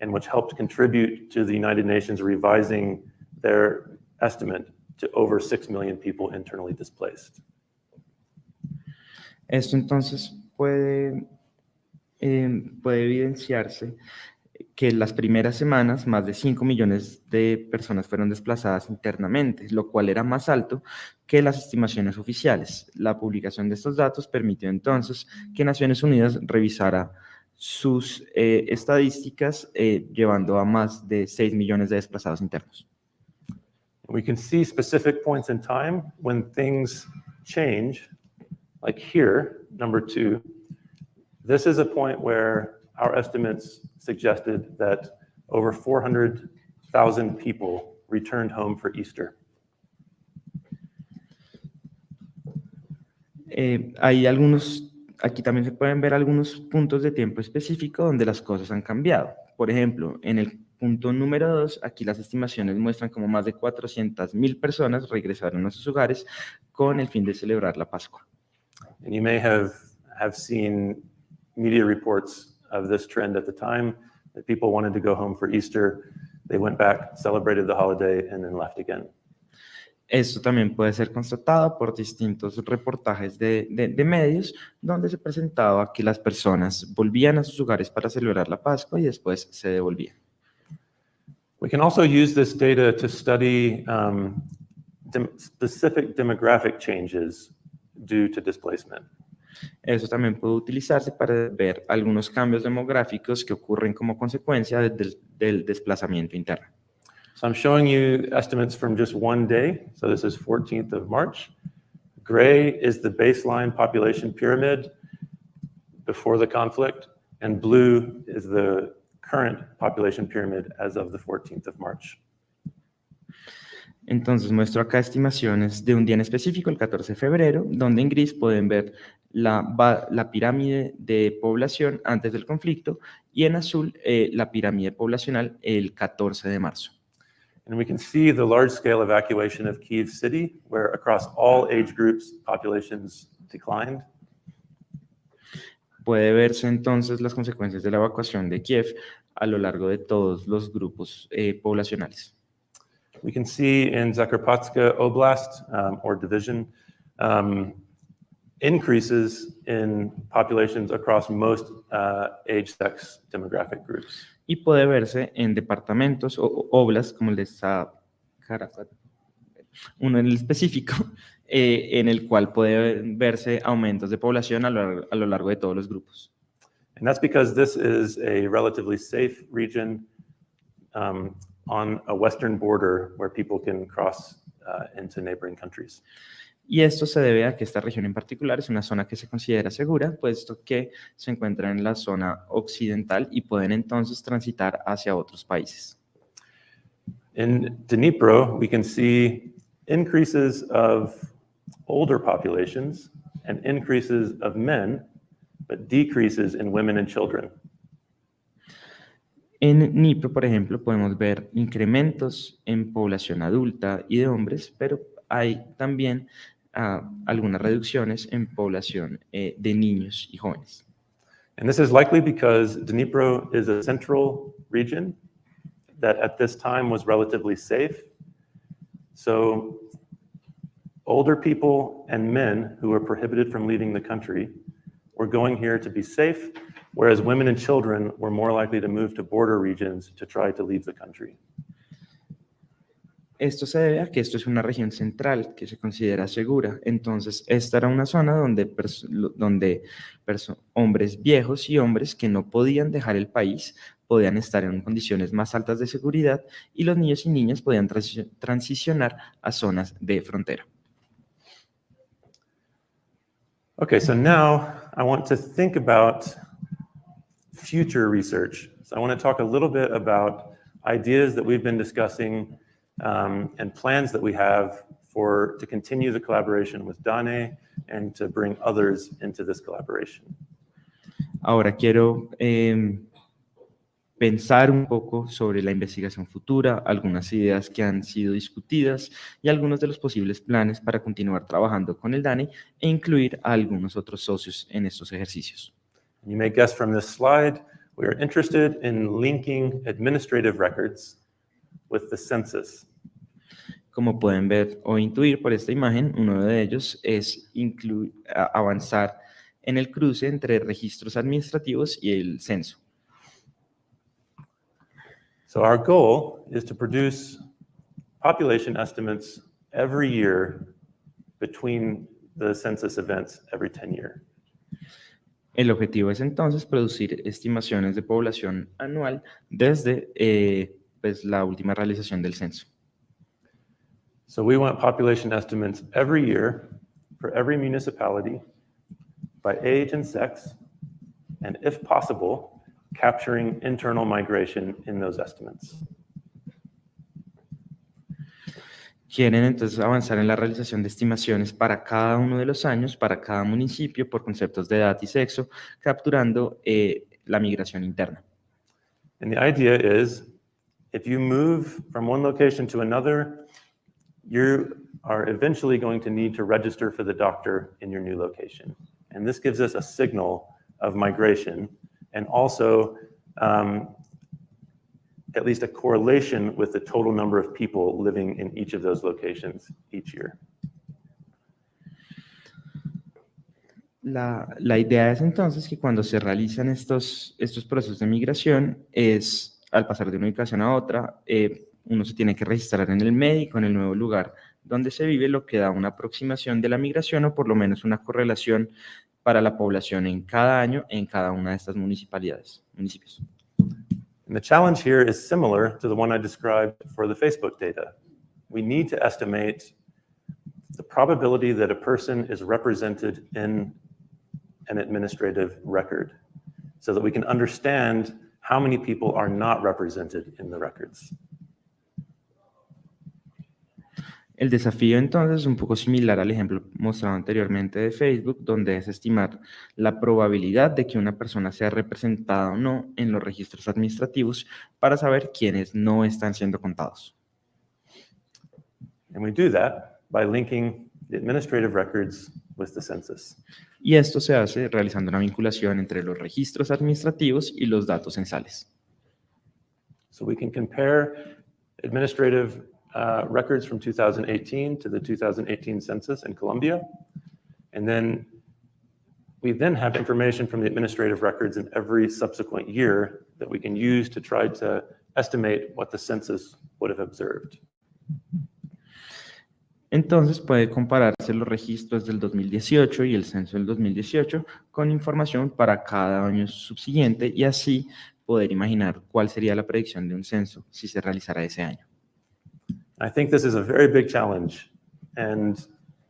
C: and which helped contribute to the United Nations revising their estimate to over 6 million people internally displaced.
D: Esto entonces puede evidenciarse que en las primeras semanas más de 5 millones de personas fueron desplazadas internamente, lo cual era más alto que las estimaciones oficiales. La publicación de estos datos permitió entonces que Naciones Unidas revisara sus estadísticas, llevando a más de 6 millones de desplazados internos.
C: We can see specific points in time when things change, like here, number 2. This is a point where our estimates suggested that over 400,000 people returned home for Easter.
D: Aquí también se pueden ver algunos puntos de tiempo específico donde las cosas han cambiado. Por ejemplo, en el punto número 2, aquí las estimaciones muestran como más de 400,000 personas regresaron a sus hogares con el fin de celebrar la Pascua.
C: And you may have seen media reports of this trend at the time, that people wanted to go home for Easter, they went back, celebrated the holiday, and then left again.
D: Esto también puede ser constatado por distintos reportajes de medios, donde se presentaba que las personas volvían a sus hogares para celebrar la Pascua y después se devolvían.
C: We can also use this data to study specific demographic changes due to displacement.
D: Eso también puede utilizarse para ver algunos cambios demográficos que ocurren como consecuencia del desplazamiento interno.
C: So I'm showing you estimates from just one day. So this is 14th of March. Gray is the baseline population pyramid before the conflict, and blue is the current population pyramid as of the 14th of March.
D: Entonces muestro acá estimaciones de un día en específico, el 14 de febrero, donde en gris pueden ver la pirámide de población antes del conflicto y en azul la pirámide poblacional el 14 de marzo.
C: And we can see the large-scale evacuation of Kyiv city, where across all age groups, populations declined.
D: Puede verse entonces las consecuencias de la evacuación de Kiev a lo largo de todos los grupos poblacionales.
C: we can see in Zakarpatska Oblast, or division, increases in populations across most age, sex, demographic groups.
D: Y puede verse en departamentos o oblas como el de Zakarpatska, uno en el específico, en el cual puede verse aumentos de población a lo largo de todos los grupos.
C: And that's because this is a relatively safe region on a western border where people can cross into neighboring countries.
D: Y esto se debe a que esta región en particular es una zona que se considera segura, puesto que se encuentra en la zona occidental y pueden entonces transitar hacia otros países.
C: In Dnipro, we can see increases of older populations and increases of men, but decreases in women and children.
D: En Dnipro, por ejemplo, podemos ver incrementos en población adulta y de hombres, pero hay también algunas reducciones en población de niños y jóvenes.
C: And this is likely because Dnipro is a central region that at this time was relatively safe. So older people and men who were prohibited from leaving the country were going here to be safe, whereas women and children were more likely to move to border regions to try to leave the country.
D: Esto se debe a que esto es una región central que se considera segura. Entonces, esta era una zona donde hombres viejos y hombres que no podían dejar el país podían estar en condiciones más altas de seguridad y los niños y niñas podían transicionar a zonas de frontera.
C: Okay, so now I want to think about future research. So I want to talk a little bit about ideas that we've been discussing and plans that we have to continue the collaboration with Dane and to bring others into this collaboration.
D: Ahora quiero pensar un poco sobre la investigación futura, algunas ideas que han sido discutidas y algunos de los posibles planes para continuar trabajando con el DANE e incluir a algunos otros socios en estos ejercicios.
C: You may guess from this slide, we are interested in linking administrative records with the census.
D: Como pueden ver o intuir por esta imagen, uno de ellos es avanzar en el cruce entre registros administrativos y el censo.
C: So our goal is to produce population estimates every year between the census events every 10 years.
D: El objetivo es entonces producir estimaciones de población anual desde la última realización del censo.
C: So we want population estimates every year for every municipality by age and sex, and if possible, capturing internal migration in those estimates.
D: Quieren entonces avanzar en la realización de estimaciones para cada uno de los años, para cada municipio, por conceptos de edad y sexo, capturando la migración interna.
C: And the idea is, if you move from one location to another, you are eventually going to need to register for the doctor in your new location. And this gives us a signal of migration and also at least a correlation with the total number of people living in each of those locations each year.
D: La idea es entonces que cuando se realizan estos procesos de migración, al pasar de una ubicación a otra, uno se tiene que registrar en el médico, en el nuevo lugar donde se vive, lo que da una aproximación de la migración o por lo menos una correlación para la población en cada año en cada una de estas municipios.
C: And the challenge here is similar to the one I described for the Facebook data. We need to estimate the probability that a person is represented in an administrative record so that we can understand how many people are not represented in the records.
D: El desafío entonces es un poco similar al ejemplo mostrado anteriormente de Facebook, donde es estimar la probabilidad de que una persona sea representada o no en los registros administrativos para saber quiénes no están siendo contados.
C: And we do that by linking the administrative records with the census.
D: Y esto se hace realizando una vinculación entre los registros administrativos y los datos censales.
C: So we can compare administrative records from 2018 to the 2018 census in Colombia. And then we then have information from the administrative records in every subsequent year that we can use to try to estimate what the census would have observed.
D: Entonces puede compararse los registros del 2018 y el censo del 2018 con información para cada año subsiguiente y así poder imaginar cuál sería la predicción de un censo si se realizara ese año.
C: I think this is a very big challenge, and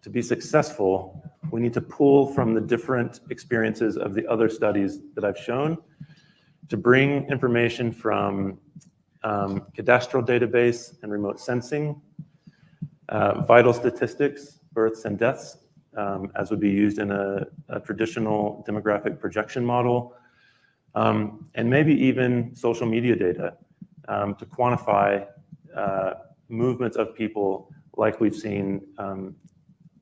C: to be successful, we need to pull from the different experiences of the other studies that I've shown to bring information from cadastral database and remote sensing, vital statistics, births and deaths, as would be used in a traditional demographic projection model, and maybe even social media data to quantify movements of people like we've seen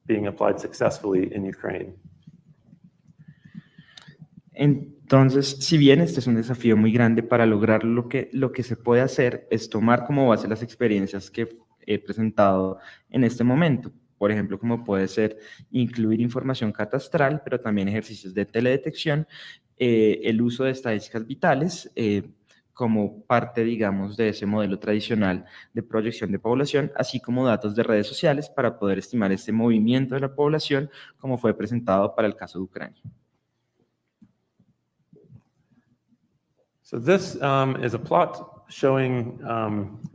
C: being applied successfully in Ukraine.
D: Entonces, si bien este es un desafío muy grande, para lograr lo que se puede hacer es tomar como base las experiencias que he presentado en este momento. Por ejemplo, como puede ser incluir información catastral, pero también ejercicios de teledetección, el uso de estadísticas vitales, como parte, digamos, de ese modelo tradicional de proyección de población, así como datos de redes sociales para poder estimar este movimiento de la población, como fue presentado para el caso de Ucrania.
C: So this is a plot showing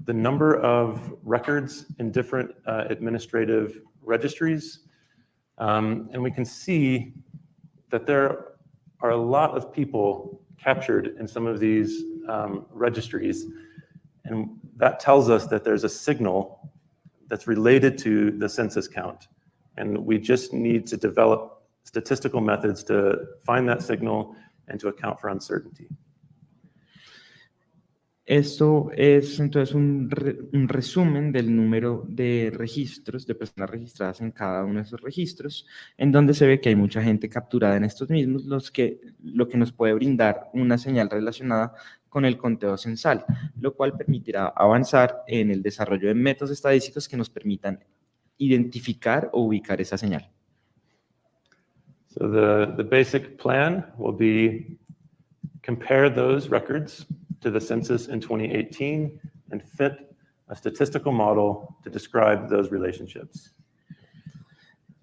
C: the number of records in different administrative registries. And we can see that there are a lot of people captured in some of these registries. And that tells us that there's a signal that's related to the census count. And we just need to develop statistical methods to find that signal and to account for uncertainty.
D: Esto es entonces un resumen del número de registros, de personas registradas en cada uno de esos registros, en donde se ve que hay mucha gente capturada en estos mismos, lo que nos puede brindar una señal relacionada con el conteo censal, lo cual permitirá avanzar en el desarrollo de métodos estadísticos que nos permitan identificar o ubicar esa señal.
C: So the basic plan will be compare those records to the census in 2018 and fit a statistical model to describe those relationships.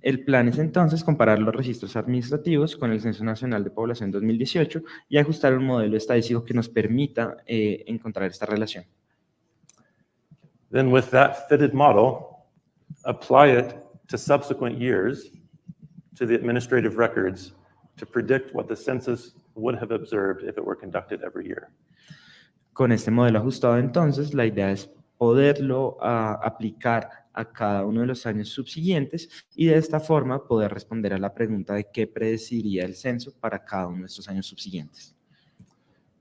D: El plan es entonces comparar los registros administrativos con el Censo Nacional de Población 2018 y ajustar un modelo estadístico que nos permita encontrar esta relación.
C: Then with that fitted model, apply it to subsequent years to the administrative records to predict what the census would have observed if it were conducted every year.
D: Con este modelo ajustado, entonces, la idea es poderlo aplicar a cada uno de los años subsiguientes y de esta forma poder responder a la pregunta de qué predeciría el censo para cada uno de estos años subsiguientes.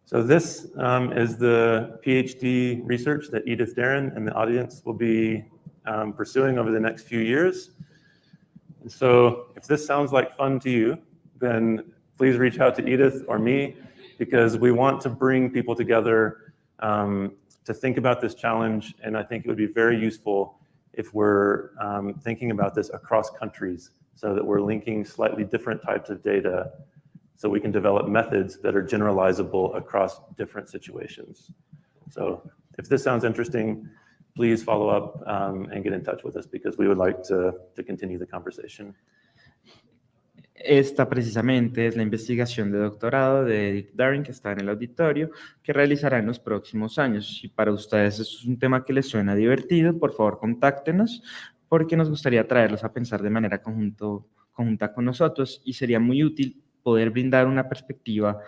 C: So this is the PhD research that Edith Darren and the audience will be pursuing over the next few years. And so if this sounds like fun to you, then please reach out to Edith or me, because we want to bring people together to think about this challenge, and I think it would be very useful if we're thinking about this across countries so that we're linking slightly different types of data so we can develop methods that are generalizable across different situations. So if this sounds interesting, please follow up and get in touch with us because we would like to continue the conversation.
D: Esta precisamente es la investigación de doctorado de Edith Darren, que está en el auditorio, que realizará en los próximos años. Si para ustedes esto es un tema que les suena divertido, por favor contáctenos, porque nos gustaría traerlos a pensar de manera conjunta con nosotros y sería muy útil poder brindar una perspectiva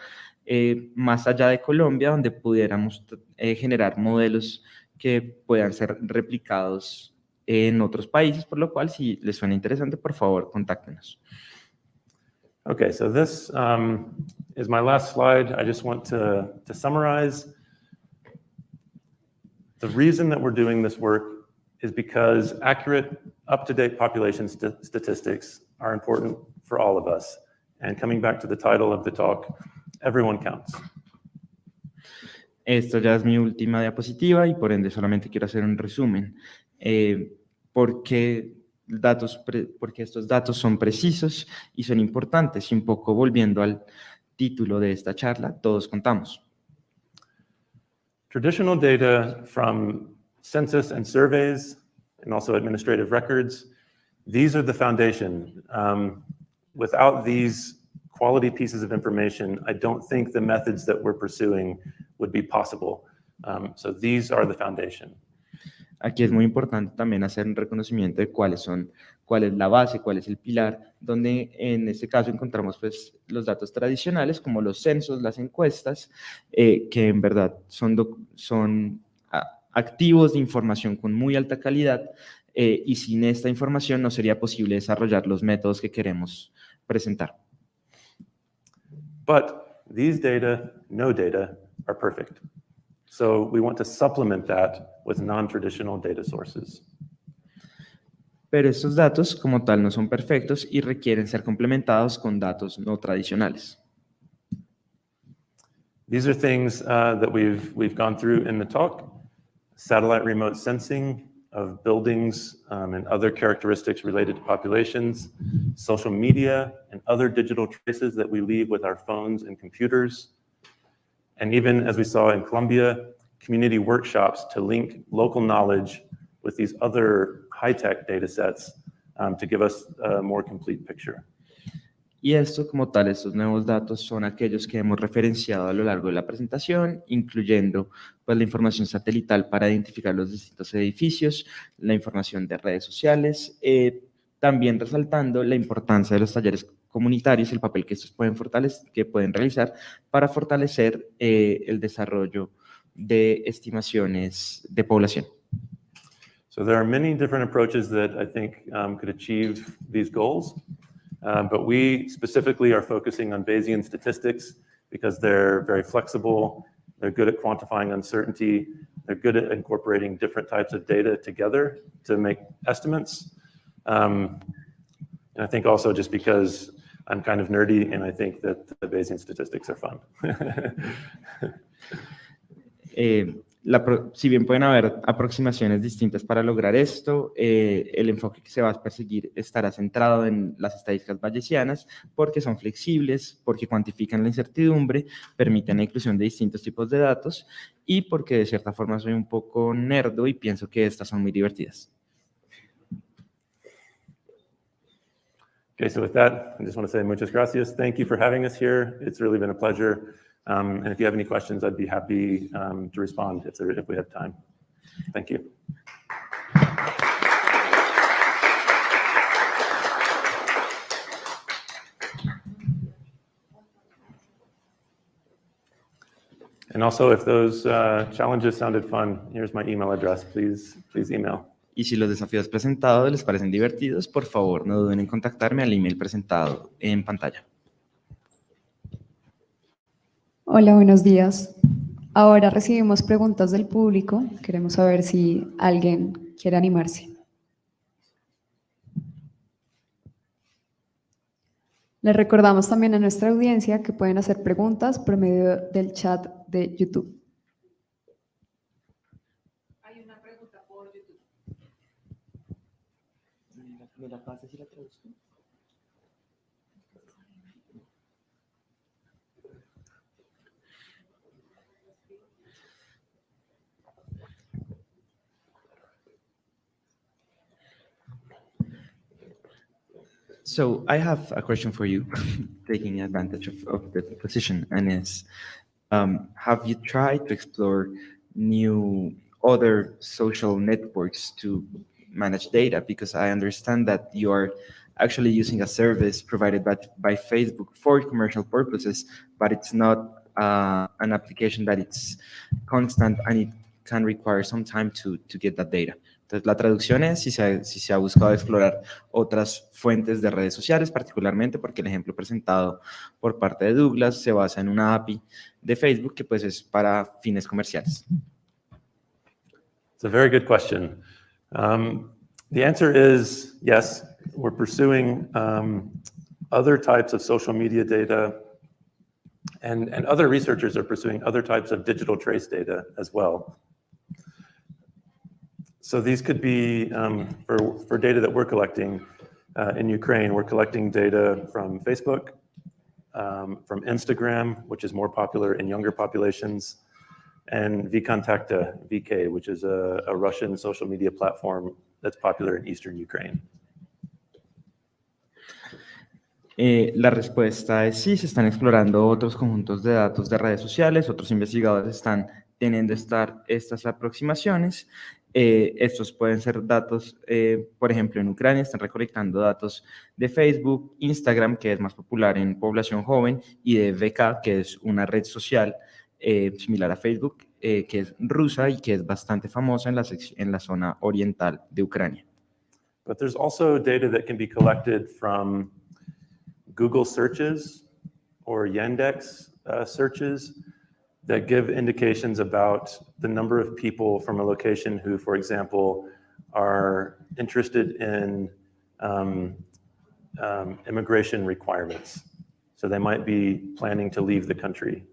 D: más allá de Colombia, donde pudiéramos generar modelos que puedan ser replicados en otros países, por lo cual, si les suena interesante, por favor, contáctenos.
C: Okay, so this is my last slide. I just want to summarize. The reason that we're doing this work is because accurate, up-to-date population statistics are important for all of us. And coming back to the title of the talk, everyone counts.
D: Esto ya es mi última diapositiva y por ende solamente quiero hacer un resumen. porque estos datos son precisos y son importantes. Y un poco volviendo al título de esta charla, todos contamos.
C: Traditional data from census and surveys, and also administrative records, these are the foundation. Without these quality pieces of information, I don't think the methods that we're pursuing would be possible. So these are the foundation.
D: Aquí es muy importante también hacer un reconocimiento de cuál es la base, cuál es el pilar, donde en este caso encontramos pues, los datos tradicionales como los censos, las encuestas, que en verdad son activos de información con muy alta calidad, y sin esta información no sería posible desarrollar los métodos que queremos presentar.
C: But these data, no data, are perfect. So we want to supplement that with non-traditional data sources.
D: Pero estos datos como tal no son perfectos y requieren ser complementados con datos no tradicionales.
C: These are things that we've gone through in the talk. Satellite remote sensing of buildings and other characteristics related to populations, social media and other digital traces that we leave with our phones and computers. And even as we saw in Colombia, community workshops to link local knowledge with these other high-tech data sets to give us a more complete picture.
D: Y esto como tal, estos nuevos datos son aquellos que hemos referenciado a lo largo de la presentación, incluyendo pues, la información satelital para identificar los distintos edificios, la información de redes sociales, también resaltando la importancia de los talleres comunitarios, el papel que estos pueden realizar para fortalecer el desarrollo de estimaciones de población.
C: So there are many different approaches that I think could achieve these goals, but we specifically are focusing on Bayesian statistics because they're very flexible, they're good at quantifying uncertainty, they're good at incorporating different types of data together to make estimates. And I think also just because I'm kind of nerdy and I think that the Bayesian statistics are fun.
D: Si bien pueden haber aproximaciones distintas para lograr esto, el enfoque que se va a perseguir estará centrado en las estadísticas bayesianas porque son flexibles, porque cuantifican la incertidumbre, permiten la inclusión de distintos tipos de datos y porque de cierta forma soy un poco nerdo y pienso que estas son muy divertidas.
C: Okay, so with that, I just want to say muchas gracias. Thank you for having us here. It's really been a pleasure. And if you have any questions, I'd be happy to respond if we have time. Thank you. And also, if those challenges sounded fun, here's my email address. Please email.
D: Y si los desafíos presentados les parecen divertidos, por favor, no duden en contactarme al email presentado en pantalla.
A: Hola, buenos días. Ahora recibimos preguntas del público. Queremos saber si alguien quiere animarse. Les recordamos también a nuestra audiencia que pueden hacer preguntas por medio del chat de YouTube. Hay una pregunta por YouTube.
D: ¿Me la pasas y la traduzco? So I have a question for you, taking advantage of the position, and is, have you tried to explore new other social networks to manage data? Because I understand that you are actually using a service provided by Facebook for commercial purposes, but it's not an application that it's constant and it can require some time to get that data. Entonces, la traducción es si se ha buscado explorar otras fuentes de redes sociales, particularmente porque el ejemplo presentado por parte de Douglas se basa en una API de Facebook que pues es para fines comerciales.
C: It's a very good question. The answer is yes, we're pursuing other types of social media data, and other researchers are pursuing other types of digital trace data as well. So these could be for data that we're collecting in Ukraine. We're collecting data from Facebook, from Instagram, which is more popular in younger populations, and VKontakte, VK, which is a Russian social media platform that's popular in eastern Ukraine.
D: La respuesta es sí, se están explorando otros conjuntos de datos de redes sociales, otros investigadores están teniendo estas aproximaciones. Estos pueden ser datos, por ejemplo, en Ucrania están recolectando datos de Facebook, Instagram, que es más popular en población joven, y de VK, que es una red social similar a Facebook, que es rusa y que es bastante famosa en la zona oriental de Ucrania.
C: But there's also data that can be collected from Google searches or Yandex searches that give indications about the number of people from a location who, for example, are interested in immigration requirements. So they might be planning to leave the country.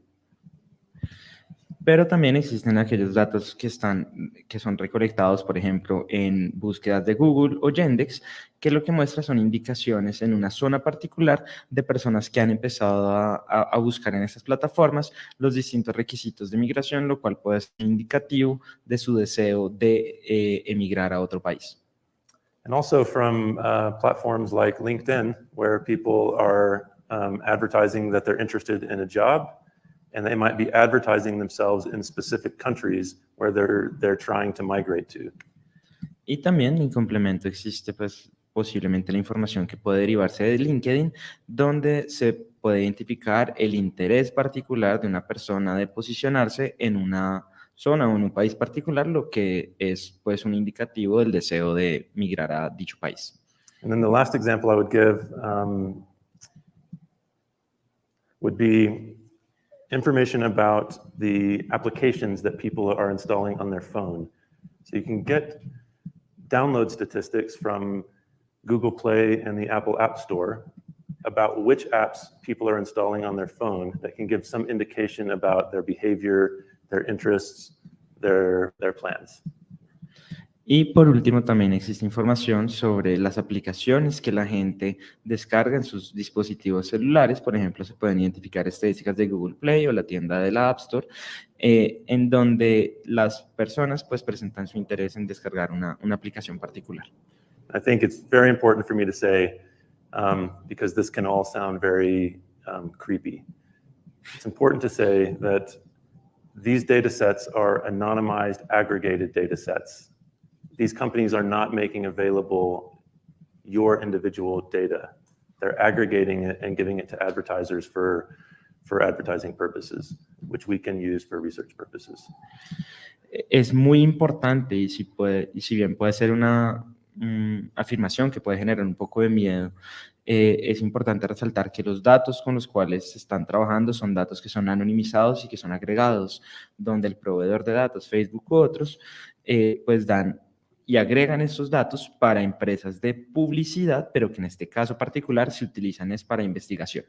D: Pero también existen aquellos datos que son recolectados, por ejemplo, en búsquedas de Google o Yandex, que lo que muestra son indicaciones en una zona particular de personas que han empezado a buscar en estas plataformas los distintos requisitos de migración, lo cual puede ser indicativo de su deseo de emigrar a otro país.
C: And also from platforms like LinkedIn, where people are advertising that they're interested in a job, and they might be advertising themselves in specific countries where they're trying to migrate to.
D: Y también en complemento existe pues posiblemente la información que puede derivarse de LinkedIn, donde se puede identificar el interés particular de una persona de posicionarse en una zona o en un país particular, lo que es pues un indicativo del deseo de migrar a dicho país.
C: And then the last example I would give would be information about the applications that people are installing on their phone. So you can get download statistics from Google Play and the Apple App Store about which apps people are installing on their phone that can give some indication about their behavior, their interests, their plans.
D: Y por último, también existe información sobre las aplicaciones que la gente descarga en sus dispositivos celulares. Por ejemplo, se pueden identificar estadísticas de Google Play o la tienda de la App Store, en donde las personas pues presentan su interés en descargar una aplicación particular.
C: I think it's very important for me to say, because this can all sound very creepy. It's important to say that these data sets are anonymized, aggregated data sets. These companies are not making available your individual data. They're aggregating it and giving it to advertisers for advertising purposes, which we can use for research purposes.
D: Es muy importante y si bien puede ser una afirmación que puede generar un poco de miedo, es importante resaltar que los datos con los cuales se están trabajando son datos que son anonimizados y que son agregados, donde el proveedor de datos, Facebook u otros, pues dan y agregan estos datos para empresas de publicidad, pero que en este caso particular se utilizan es para investigación.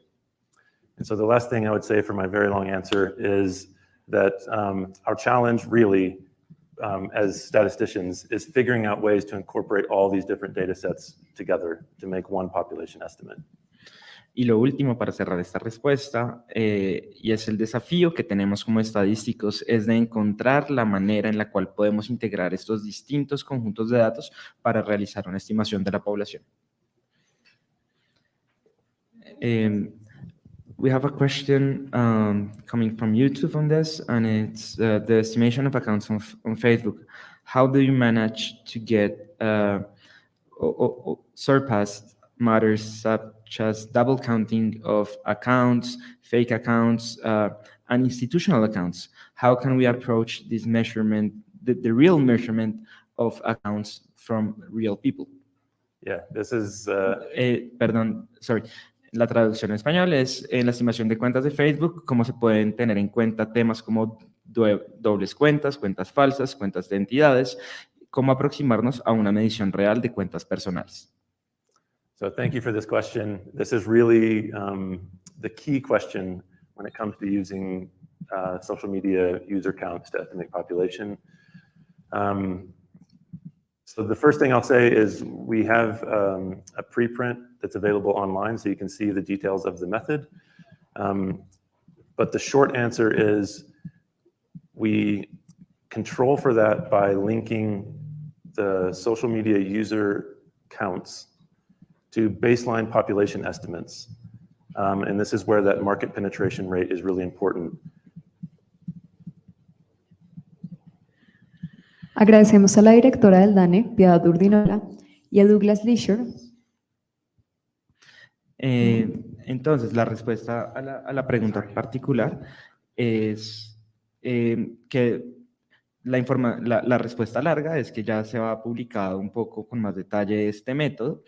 C: And so the last thing I would say for my very long answer is that our challenge really as statisticians is figuring out ways to incorporate all these different data sets together to make one population estimate.
D: Y lo último para cerrar esta respuesta, y es el desafío que tenemos como estadísticos, es de encontrar la manera en la cual podemos integrar estos distintos conjuntos de datos para realizar una estimación de la población. We have a question coming from YouTube on this, and it's the estimation of accounts on Facebook. How do you manage to get surpass matters such as double counting of accounts, fake accounts, and institutional accounts? How can we approach this measurement, the real measurement of accounts from real people?
C: Yeah, this is...
D: La traducción en español es en la estimación de cuentas de Facebook, cómo se pueden tener en cuenta temas como dobles cuentas, cuentas falsas, cuentas de entidades, cómo aproximarnos a una medición real de cuentas personales.
C: So thank you for this question. This is really the key question when it comes to using social media user counts to estimate population. So the first thing I'll say is we have a preprint that's available online, so you can see the details of the method. But the short answer is we control for that by linking the social media user counts to baseline population estimates. And this is where that market penetration rate is really important.
A: Agradecemos a la directora del DANE, Piedad Urdinola, y a Douglas Leisure.
D: Entonces, la respuesta a la pregunta particular es que la respuesta larga es que ya se ha publicado un poco con más detalle este método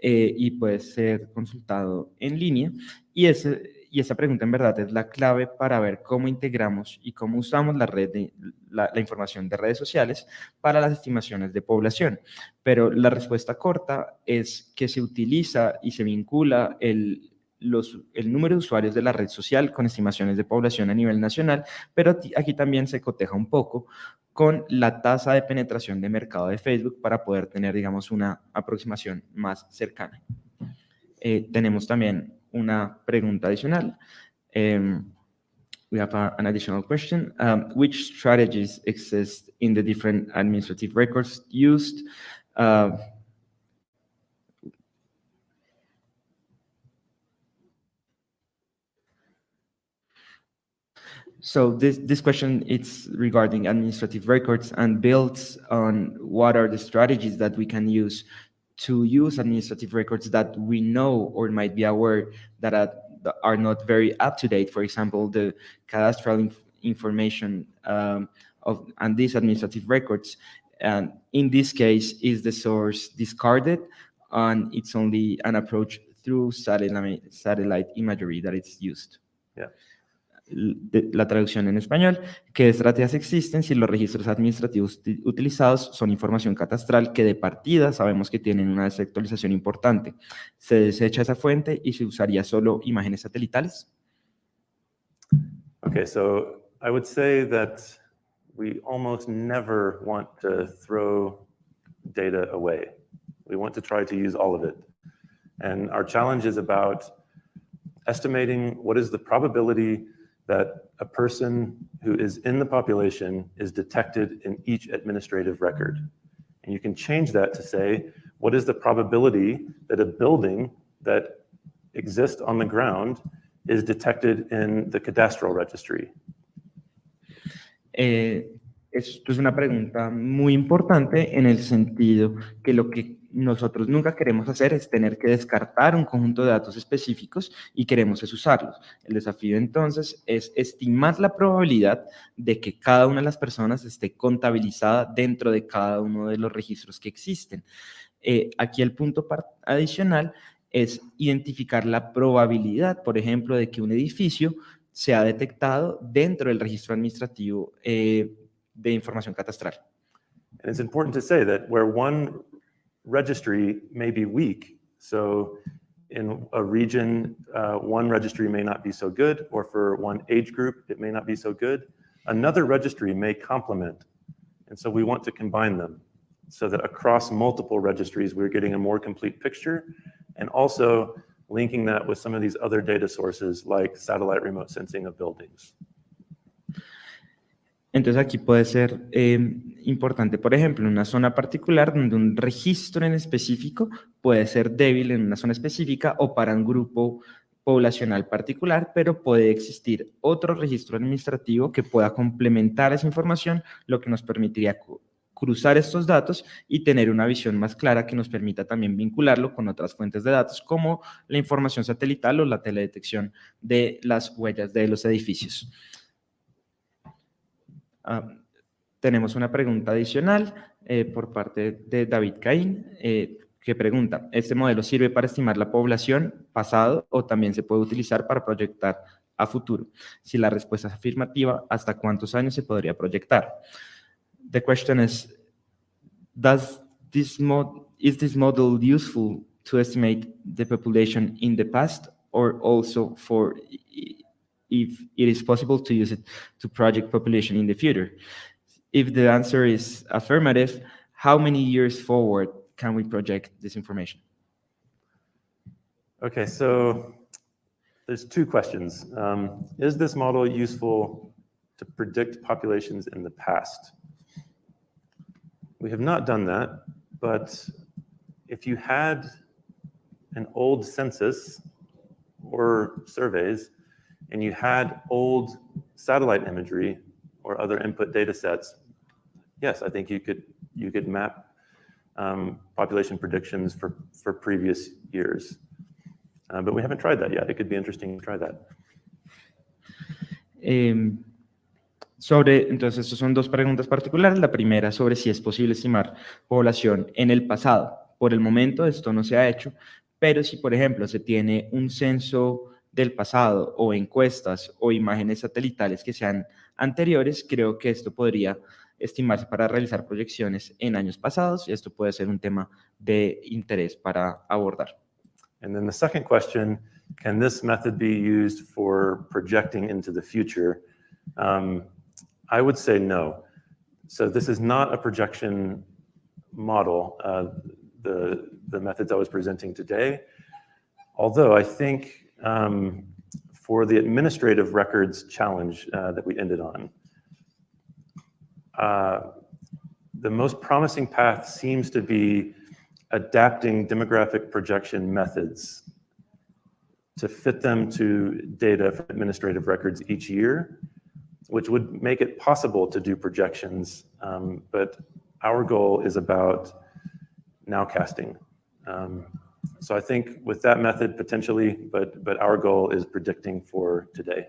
D: y puede ser consultado en línea. Y esa pregunta en verdad es la clave para ver cómo integramos y cómo usamos la información de redes sociales para las estimaciones de población. Pero la respuesta corta es que se utiliza y se vincula el número de usuarios de la red social con estimaciones de población a nivel nacional, pero aquí también se coteja un poco con la tasa de penetración de mercado de Facebook para poder tener, digamos, una aproximación más cercana. Tenemos también una pregunta adicional. We have an additional question. Which strategies exist in the different administrative records used? So this question is regarding administrative records and builds on what are the strategies that we can use to use administrative records that we know or might be aware that are not very up to date. For example, the cadastral information and these administrative records. And in this case, is the source discarded and it's only an approach through satellite imagery that it's used?
C: Yeah.
D: La traducción en español: ¿qué estrategias existen si los registros administrativos utilizados son información catastral que de partida sabemos que tienen una desactualización importante? ¿Se desecha esa fuente y se usaría solo imágenes satelitales?
C: Okay, so I would say that we almost never want to throw data away. We want to try to use all of it. And our challenge is about estimating what is the probability that a person who is in the population is detected in each administrative record. And you can change that to say, what is the probability that a building that exists on the ground is detected in the cadastral registry?
D: Esto es una pregunta muy importante en el sentido que lo que nosotros nunca queremos hacer es tener que descartar un conjunto de datos específicos y queremos es usarlos. El desafío entonces es estimar la probabilidad de que cada una de las personas esté contabilizada dentro de cada uno de los registros que existen. Aquí el punto adicional es identificar la probabilidad, por ejemplo, de que un edificio sea detectado dentro del registro administrativo de información catastral.
C: And it's important to say that where one registry may be weak, so in a region, one registry may not be so good, or for one age group, it may not be so good, another registry may complement. And so we want to combine them so that across multiple registries, we're getting a more complete picture, and also linking that with some of these other data sources like satellite remote sensing of buildings.
D: Entonces aquí puede ser importante, por ejemplo, en una zona particular donde un registro en específico puede ser débil en una zona específica o para un grupo poblacional particular, pero puede existir otro registro administrativo que pueda complementar esa información, lo que nos permitiría cruzar estos datos y tener una visión más clara que nos permita también vincularlo con otras fuentes de datos como la información satelital o la teledetección de las huellas de los edificios. Tenemos una pregunta adicional por parte de David Caín, que pregunta: ¿este modelo sirve para estimar la población pasado o también se puede utilizar para proyectar a futuro? Si la respuesta es afirmativa, ¿hasta cuántos años se podría proyectar? The question is this model useful to estimate the population in the past or also for if it is possible to use it to project population in the future? If the answer is affirmative, how many years forward can we project this information?
C: Okay, so there's two questions. Is this model useful to predict populations in the past? We have not done that, but if you had an old census or surveys, and you had old satellite imagery or other input data sets, yes, I think you could map population predictions for previous years. But we haven't tried that yet. It could be interesting to try that.
D: Entonces, estas son dos preguntas particulares. La primera sobre si es posible estimar población en el pasado. Por el momento esto no se ha hecho, pero si, por ejemplo, se tiene un censo del pasado o encuestas o imágenes satelitales que sean anteriores, creo que esto podría estimarse para realizar proyecciones en años pasados y esto puede ser un tema de interés para abordar.
C: And then the second question, can this method be used for projecting into the future? I would say no. So this is not a projection model, the methods I was presenting today. Although I think for the administrative records challenge that we ended on, the most promising path seems to be adapting demographic projection methods to fit them to data from administrative records each year, which would make it possible to do projections. But our goal is about nowcasting. So I think with that method, potentially, but our goal is predicting for today.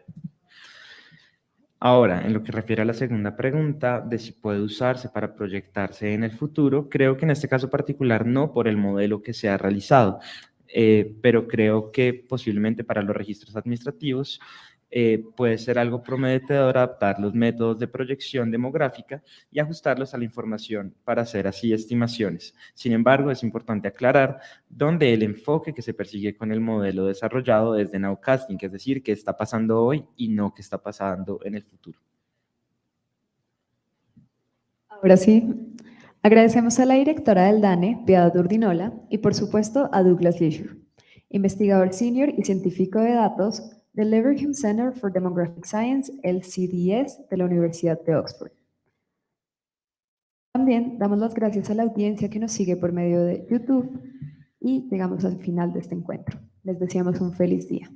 D: Ahora, en lo que refiere a la segunda pregunta de si puede usarse para proyectarse en el futuro, creo que en este caso particular no por el modelo que se ha realizado, pero creo que posiblemente para los registros administrativos puede ser algo prometedor adaptar los métodos de proyección demográfica y ajustarlos a la información para hacer así estimaciones. Sin embargo, es importante aclarar dónde el enfoque que se persigue con el modelo desarrollado es de nowcasting, es decir, qué está pasando hoy y no qué está pasando en el futuro.
A: Ahora sí, agradecemos a la directora del DANE, Piedad Urdinola, y por supuesto a Douglas Leisure, investigador senior y científico de datos del Leverhulme Center for Demographic Science, el CDS de la Universidad de Oxford. También damos las gracias a la audiencia que nos sigue por medio de YouTube y llegamos al final de este encuentro. Les deseamos un feliz día.